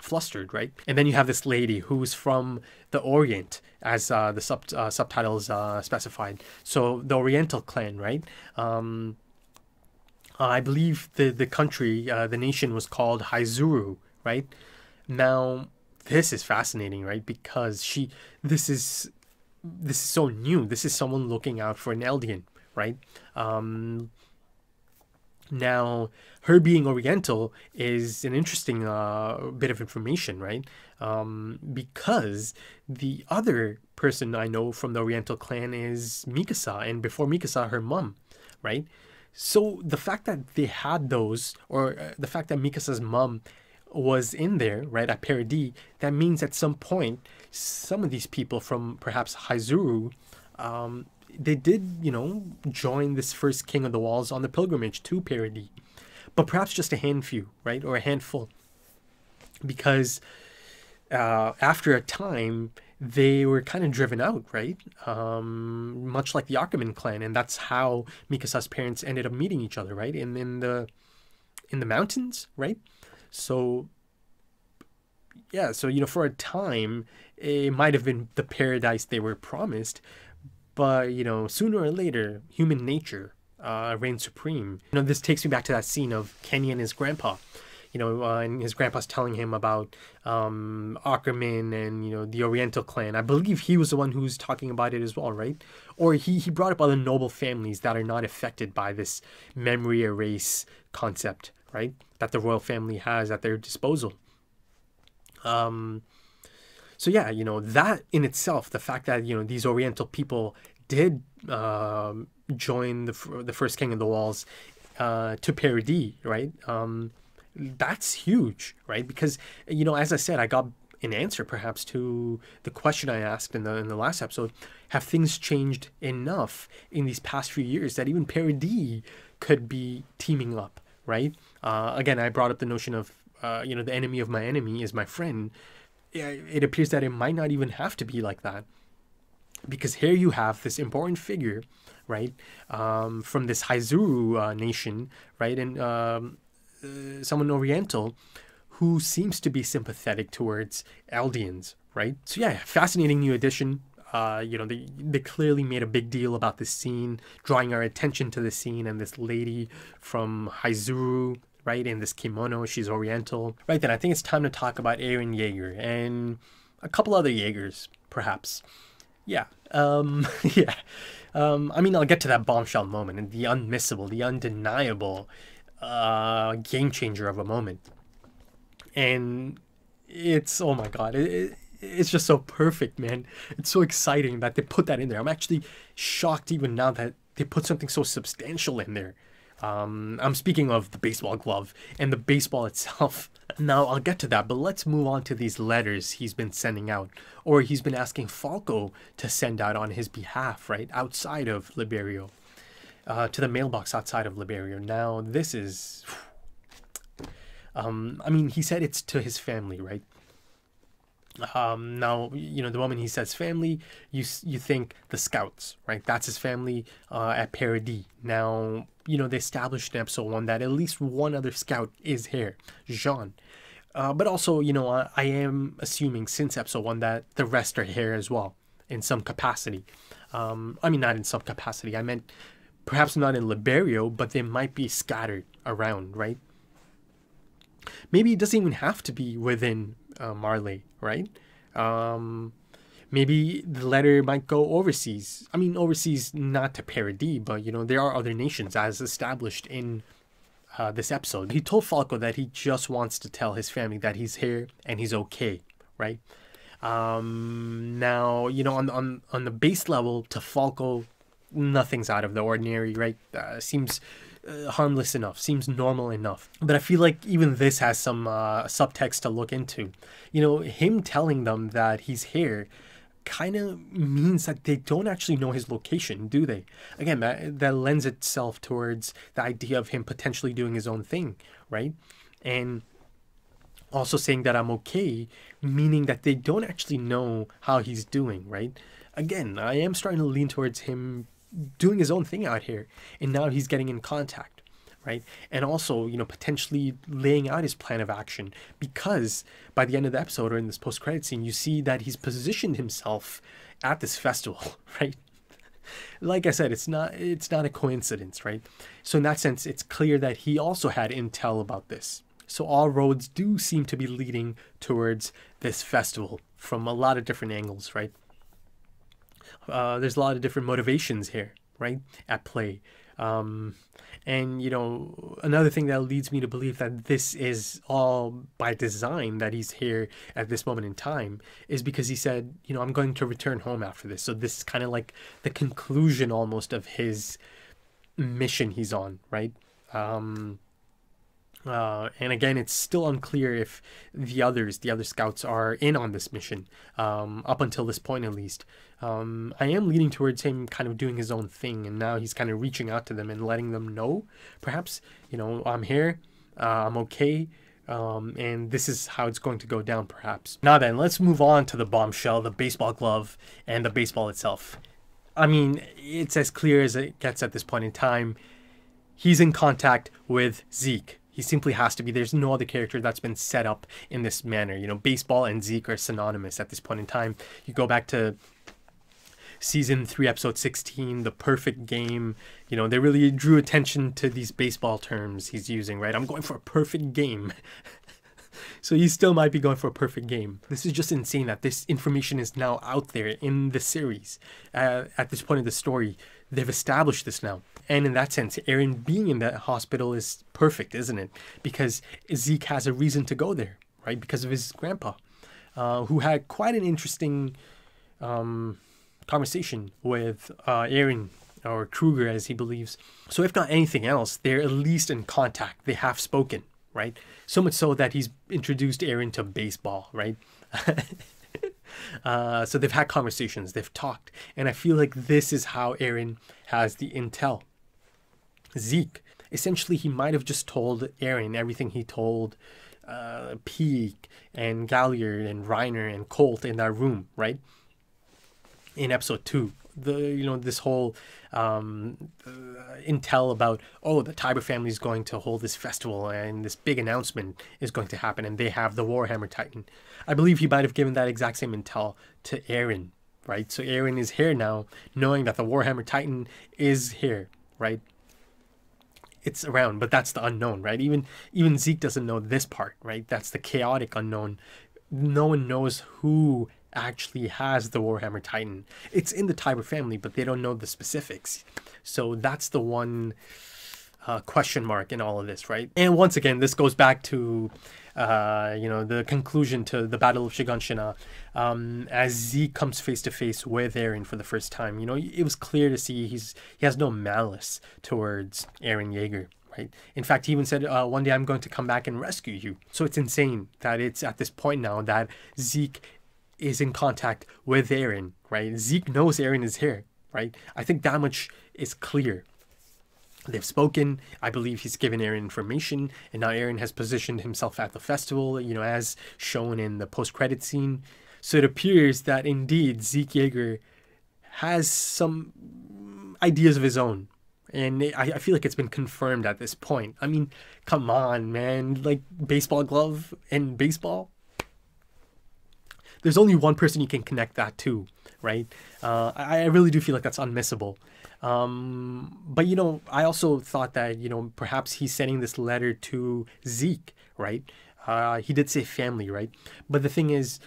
A: flustered, right? And then you have this lady who's from the Orient, as the subtitles specified. So the Oriental clan, right? I believe the country, the nation was called Haizuru, right? Now, this is fascinating, right? Because this is so new. This is someone looking out for an Eldian, right? Now, her being Oriental is an interesting bit of information, right? Because the other person I know from the Oriental clan is Mikasa, and before Mikasa, her mom, right? So the fact that they had those, or the fact that Mikasa's mom was in there, right, at Paradis, that means at some point, some of these people from perhaps Haizuru, they did, join this first King of the Walls on the pilgrimage to Paradis. But perhaps just a handful, right, or a handful. Because after a time, they were kind of driven out, right? Much like the Ackerman clan, and that's how Mikasa's parents ended up meeting each other, right? In the mountains, right? So, yeah, so, for a time, it might have been the paradise they were promised, but, sooner or later, human nature reigned supreme. This takes me back to that scene of Kenny and his grandpa. and his grandpa's telling him about Ackerman and, the Oriental clan. I believe he was the one who's talking about it as well, right? Or he brought up other noble families that are not affected by this memory erase concept, right? That the royal family has at their disposal. So yeah, that in itself, the fact that, these Oriental people did join the first King of the Walls to parody, right? That's huge, right? Because, as I said, I got an answer perhaps to the question I asked in the last episode. Have things changed enough in these past few years that even parody could be teaming up, right? Again, I brought up the notion of, the enemy of my enemy is my friend. It appears that it might not even have to be like that. Because here you have this important figure, right, from this Haizuru nation, right, and someone Oriental who seems to be sympathetic towards Eldians, right? So yeah, fascinating new addition. They clearly made a big deal about this scene, drawing our attention to the scene and this lady from Haizuru, right, in this kimono. She's Oriental. Right then, I think it's time to talk about Eren Yeager and a couple other Yeagers, perhaps. Yeah. Yeah. I'll get to that bombshell moment and the unmissable, the undeniable game changer of a moment. And it's, oh my God, it's just so perfect, man. It's so exciting that they put that in there. I'm actually shocked even now that they put something so substantial in there. I'm speaking of the baseball glove and the baseball itself. Now, I'll get to that, but let's move on to these letters he's been sending out, or he's been asking Falco to send out on his behalf, right, outside of Liberio, to the mailbox outside of Liberio. Now, this is, he said it's to his family, right? Now, the moment he says family, you think the scouts, right? That's his family at Paradis. Now, they established in episode 1 that at least one other scout is here, Jean. But also, I am assuming since episode 1 that the rest are here as well in some capacity. Not in some capacity. I meant perhaps not in Liberio, but they might be scattered around, right? Maybe it doesn't even have to be within Marley, right? Maybe the letter might go overseas. Overseas, not to Paradis, but, there are other nations as established in this episode. He told Falco that he just wants to tell his family that he's here and he's okay, right? Now, on the base level, to Falco, nothing's out of the ordinary, right? Seems harmless enough, seems normal enough. But I feel like even this has some subtext to look into. Him telling them that he's here kind of means that they don't actually know his location, do they? Again, that lends itself towards the idea of him potentially doing his own thing, right? And also saying that I'm okay, meaning that they don't actually know how he's doing, right? Again, I am starting to lean towards him doing his own thing out here, and now he's getting in contact, right? And also, potentially laying out his plan of action, because by the end of the episode or in this post-credit scene, you see that he's positioned himself at this festival, right? Like I said, it's not a coincidence, right? So in that sense, it's clear that he also had intel about this. So all roads do seem to be leading towards this festival from a lot of different angles, right? There's a lot of different motivations here, right, at play. And, another thing that leads me to believe that this is all by design, that he's here at this moment in time, is because he said, I'm going to return home after this. So this is kind of like the conclusion almost of his mission he's on, right? And again, it's still unclear if the other scouts are in on this mission, up until this point at least. I am leaning towards him kind of doing his own thing, and now he's kind of reaching out to them and letting them know, perhaps, I'm here, I'm okay, and this is how it's going to go down, perhaps. Now then, let's move on to the bombshell, the baseball glove, and the baseball itself. It's as clear as it gets at this point in time. He's in contact with Zeke. He simply has to be. There's no other character that's been set up in this manner. Baseball and Zeke are synonymous at this point in time. You go back to season 3, episode 16, the perfect game. You know, they really drew attention to these baseball terms he's using, right? I'm going for a perfect game. So he still might be going for a perfect game. This is just insane that this information is now out there in the series. At this point in the story, they've established this now. And in that sense, Eren being in that hospital is perfect, isn't it? Because Zeke has a reason to go there, right? Because of his grandpa, who had quite an interesting conversation with Eren, or Kruger as he believes. So if not anything else, they're at least in contact. They have spoken, right? So much so that he's introduced Eren to baseball, right? So they've had conversations, they've talked, and I feel like this is how Eren has the intel. Zeke, essentially, he might have just told Eren everything he told Peak and Galliard and Reiner and Colt in that room, right? In episode 2, this whole intel about, oh, the Tiber family is going to hold this festival and this big announcement is going to happen and they have the Warhammer Titan. I believe he might have given that exact same intel to Eren, right? So Eren is here now, knowing that the Warhammer Titan is here, right? It's around, but that's the unknown, right? Even Zeke doesn't know this part, right? That's the chaotic unknown. No one knows who actually has the Warhammer Titan. It's in the Tiber family, but they don't know the specifics. So that's the one question mark in all of this, right? And once again, this goes back to the conclusion to the Battle of Shiganshina, as Zeke comes face to face with Eren for the first time. You know, it was clear to see he has no malice towards Eren Yeager, right? In fact, he even said, one day I'm going to come back and rescue you. So it's insane that it's at this point now that Zeke is in contact with Eren, right? Zeke knows Eren is here, right? I think that much is clear. They've spoken. I believe he's given Eren information, and now Eren has positioned himself at the festival, you know, as shown in the post-credit scene. So it appears that indeed Zeke Yeager has some ideas of his own, and I feel like it's been confirmed at this point. I mean, come on, man, like baseball glove and baseball. There's only one person you can connect that to, right? I really do feel like that's unmissable. But, you know, I also thought that, you know, perhaps he's sending this letter to Zeke, right? He did say family, right? But the thing is,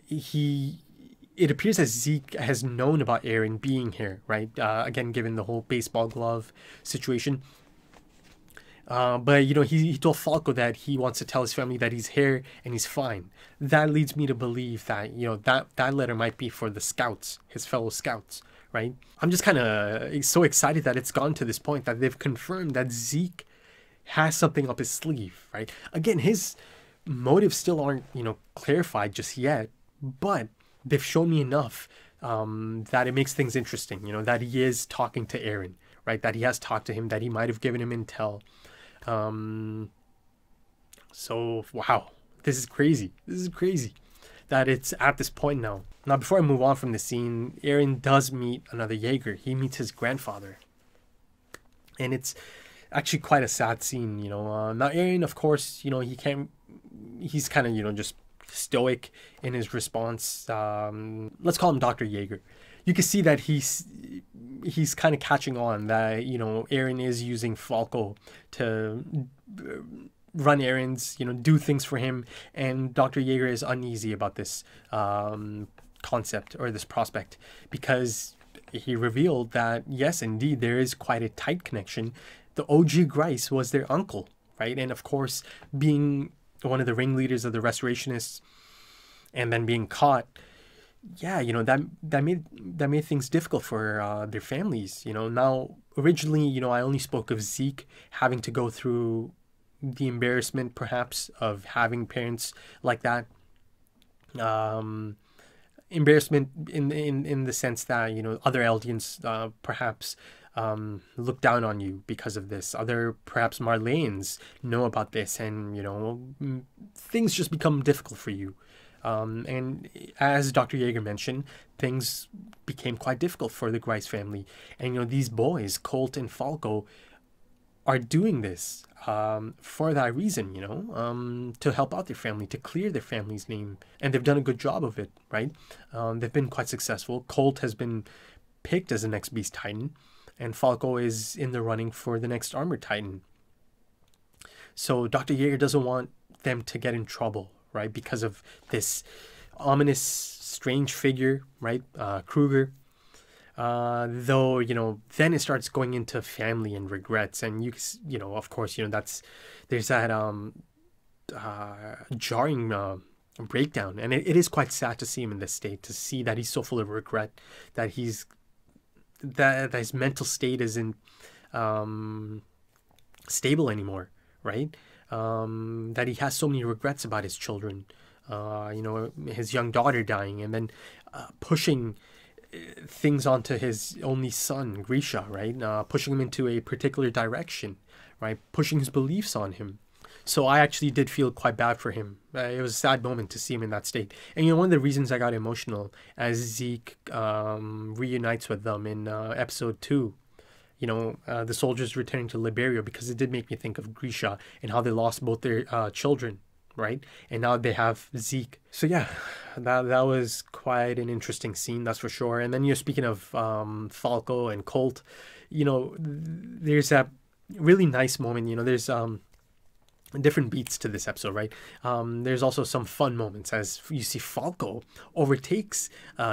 A: it appears as Zeke has known about Eren being here, right? Again, given the whole baseball glove situation. But, you know, he told Falco that he wants to tell his family that he's here and he's fine. That leads me to believe that, you know, that letter might be for the scouts, his fellow scouts, right? I'm just kind of so excited that it's gone to this point that they've confirmed that Zeke has something up his sleeve, right? Again, his motives still aren't, you know, clarified just yet, but they've shown me enough that it makes things interesting, you know, that he is talking to Eren, right? That he has talked to him, that he might have given him intel. So wow, this is crazy. This is crazy that it's at this point now. Now, before I move on from the scene, Eren does meet another Jaeger. He meets his grandfather, and it's actually quite a sad scene, you know. Now Eren, of course, you know, he's kind of, you know, just stoic in his response. Let's call him Dr. Jaeger. You can see that he's kind of catching on that, you know, Eren is using Falco to run errands, you know, do things for him, and Dr. Jaeger is uneasy about this concept or this prospect, because he revealed that yes, indeed, there is quite a tight connection. The OG Grice was their uncle, right? And of course, being one of the ringleaders of the Restorationists and then being caught, yeah, you know, that made things difficult for their families. You know, now originally, you know, I only spoke of Zeke having to go through the embarrassment, perhaps, of having parents like that. Embarrassment in the sense that, you know, other Eldians perhaps look down on you because of this. Other perhaps Marleans know about this, and, you know, things just become difficult for you. And as Dr. Jaeger mentioned, things became quite difficult for the Grice family. And, you know, these boys, Colt and Falco, are doing this for that reason, you know, to help out their family, to clear their family's name. And they've done a good job of it, right? They've been quite successful. Colt has been picked as the next Beast Titan, and Falco is in the running for the next Armored Titan. So Dr. Jaeger doesn't want them to get in trouble, right? Because of this ominous, strange figure, right? Kruger. Though, you know, then it starts going into family and regrets, and you know, of course, you know, there's that jarring breakdown, and it is quite sad to see him in this state, to see that he's so full of regret, that that his mental state isn't stable anymore, right? That he has so many regrets about his children, you know, his young daughter dying, and then pushing things onto his only son, Grisha, right? Pushing him into a particular direction, right? Pushing his beliefs on him. So I actually did feel quite bad for him. It was a sad moment to see him in that state. And, you know, one of the reasons I got emotional as Zeke reunites with them in episode 2, you know, the soldiers returning to Liberia, because it did make me think of Grisha and how they lost both their children, right? And now they have Zeke. So yeah, that was quite an interesting scene, that's for sure. And then you're speaking of Falco and Colt, you know, there's that really nice moment, you know, there's different beats to this episode, right? There's also some fun moments as you see Falco overtakes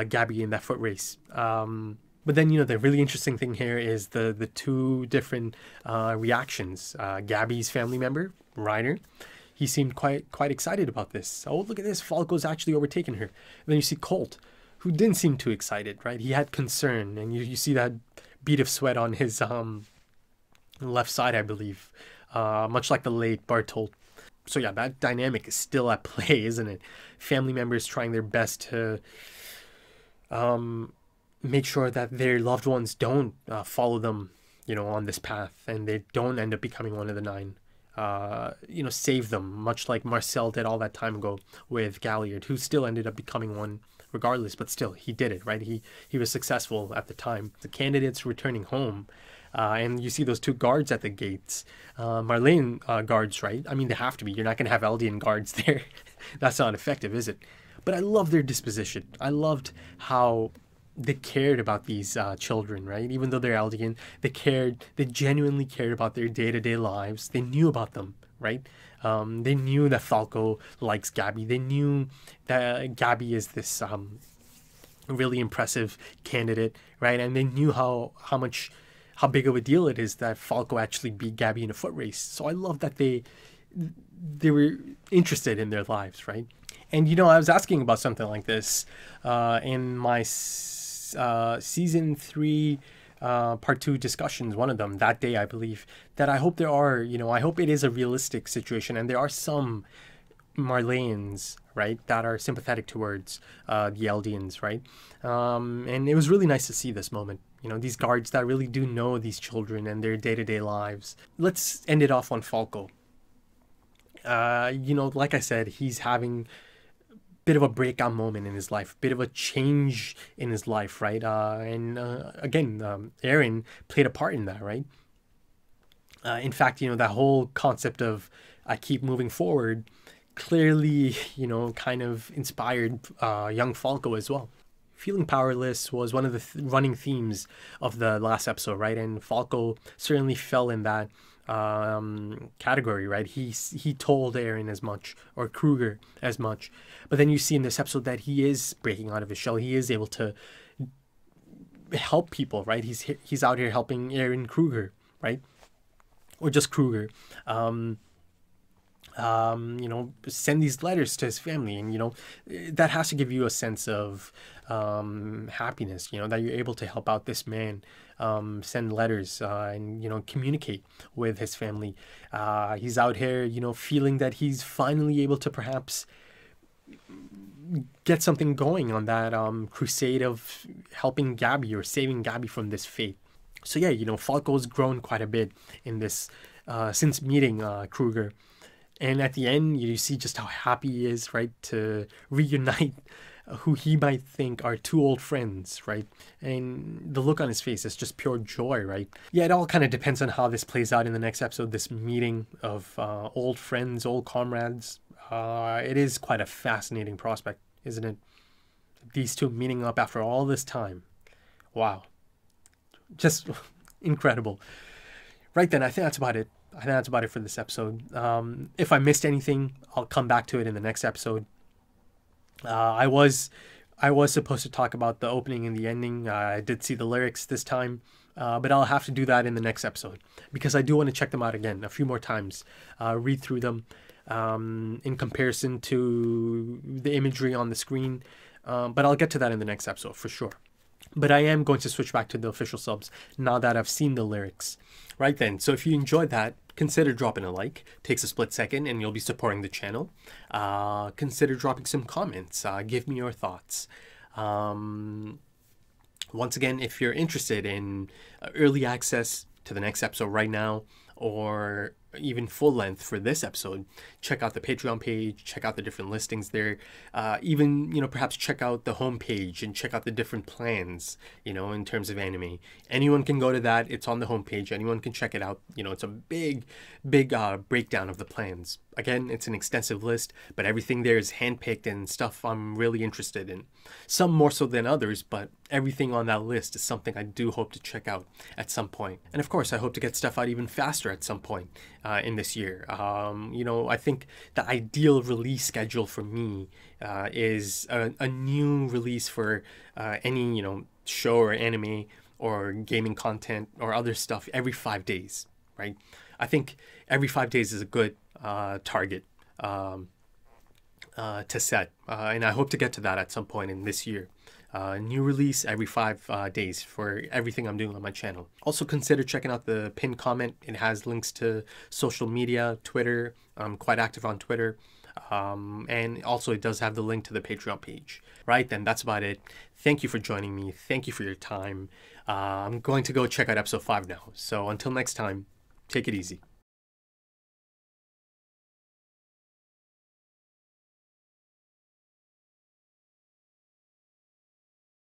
A: Gabby in that foot race. But then, you know, the really interesting thing here is the two different reactions. Gabby's family member, Reiner, he seemed quite excited about this. Oh, look at this, Falco's actually overtaken her. And then you see Colt, who didn't seem too excited, right? He had concern, and you see that bead of sweat on his left side, I believe, much like the late Bartolt. So yeah, that dynamic is still at play, isn't it? Family members trying their best to make sure that their loved ones don't follow them, you know, on this path, and they don't end up becoming one of the 9. You know, save them, much like Marcel did all that time ago with Galliard, who still ended up becoming one regardless, but still, he did it, right? He was successful at the time. The candidates returning home, and you see those 2 guards at the gates, Marlene guards, right? I mean, they have to be. You're not going to have Eldian guards there. That's not effective, is it? But I love their disposition. I loved how they cared about these children, right? Even though they're Eldian, they genuinely cared about their day-to-day lives. They knew about them, right? They knew that Falco likes Gabby. They knew that Gabby is this really impressive candidate, right? And they knew how big of a deal it is that Falco actually beat Gabby in a foot race. So I love that they were interested in their lives, right? And, you know, I was asking about something like this in my season 3 part 2 discussions, one of them that day, I believe, that I hope there are, you know, I hope it is a realistic situation, and there are some Marleyans, right, that are sympathetic towards the Eldians, right? And it was really nice to see this moment, you know, these guards that really do know these children and their day-to-day lives. Let's end it off on Falco. You know, like I said, he's having bit of a breakout moment in his life, bit of a change in his life, right? And again, Aaron played a part in that, right? In fact, you know, that whole concept of I keep moving forward clearly, you know, kind of inspired young Falco as well. Feeling powerless was one of the running themes of the last episode, right? And Falco certainly fell in that category, right? He told Aaron as much, or Kruger as much, but then you see in this episode that he is breaking out of his shell. He is able to help people, right? He's out here helping Aaron Kruger, right? Or just Kruger. You know, send these letters to his family, and, you know, that has to give you a sense of happiness, you know, that you're able to help out this man, send letters, and, you know, communicate with his family. He's out here, you know, feeling that he's finally able to perhaps get something going on that crusade of helping Gabby or saving Gabby from this fate. So yeah, you know, Falco's grown quite a bit in this since meeting Kruger. And at the end, you see just how happy he is, right, to reunite who he might think are two old friends, right? And the look on his face is just pure joy, right? Yeah, it all kind of depends on how this plays out in the next episode, this meeting of old friends, old comrades. It is quite a fascinating prospect, isn't it? These two meeting up after all this time. Wow. Just incredible. Right then, I think that's about it. I think that's about it for this episode. If I missed anything, I'll come back to it in the next episode. I was supposed to talk about the opening and the ending. I did see the lyrics this time, but I'll have to do that in the next episode because I do want to check them out again a few more times, read through them in comparison to the imagery on the screen. But I'll get to that in the next episode for sure. But I am going to switch back to the official subs now that I've seen the lyrics. Right then, so if you enjoyed that, consider dropping a like. Takes a split second and you'll be supporting the channel. Consider dropping some comments. Give me your thoughts. Once again, if you're interested in early access to the next episode right now, or even full length for this episode, check out the Patreon page, check out the different listings there, even, perhaps check out the homepage and check out the different plans, in terms of anime. Anyone can go to that. It's on the homepage. Anyone can check it out. It's a big breakdown of the plans. Again, it's an extensive list, but everything there is handpicked and stuff I'm really interested in. Some more so than others, but everything on that list is something I do hope to check out at some point. And of course, I hope to get stuff out even faster at some point in this year. I think the ideal release schedule for me is a new release for any, show or anime or gaming content or other stuff every 5 days, right? I think every 5 days is a good target to set, and I hope to get to that at some point in this year. New release every 5 days for everything I'm doing on my channel. Also consider checking out the pinned comment. It has links to social media, Twitter. I'm quite active on Twitter. And also it does have the link to the Patreon page. Right then, that's about it. Thank you for joining me. Thank you for your time. I'm going to go check out episode 5 now. So until next time, take it easy.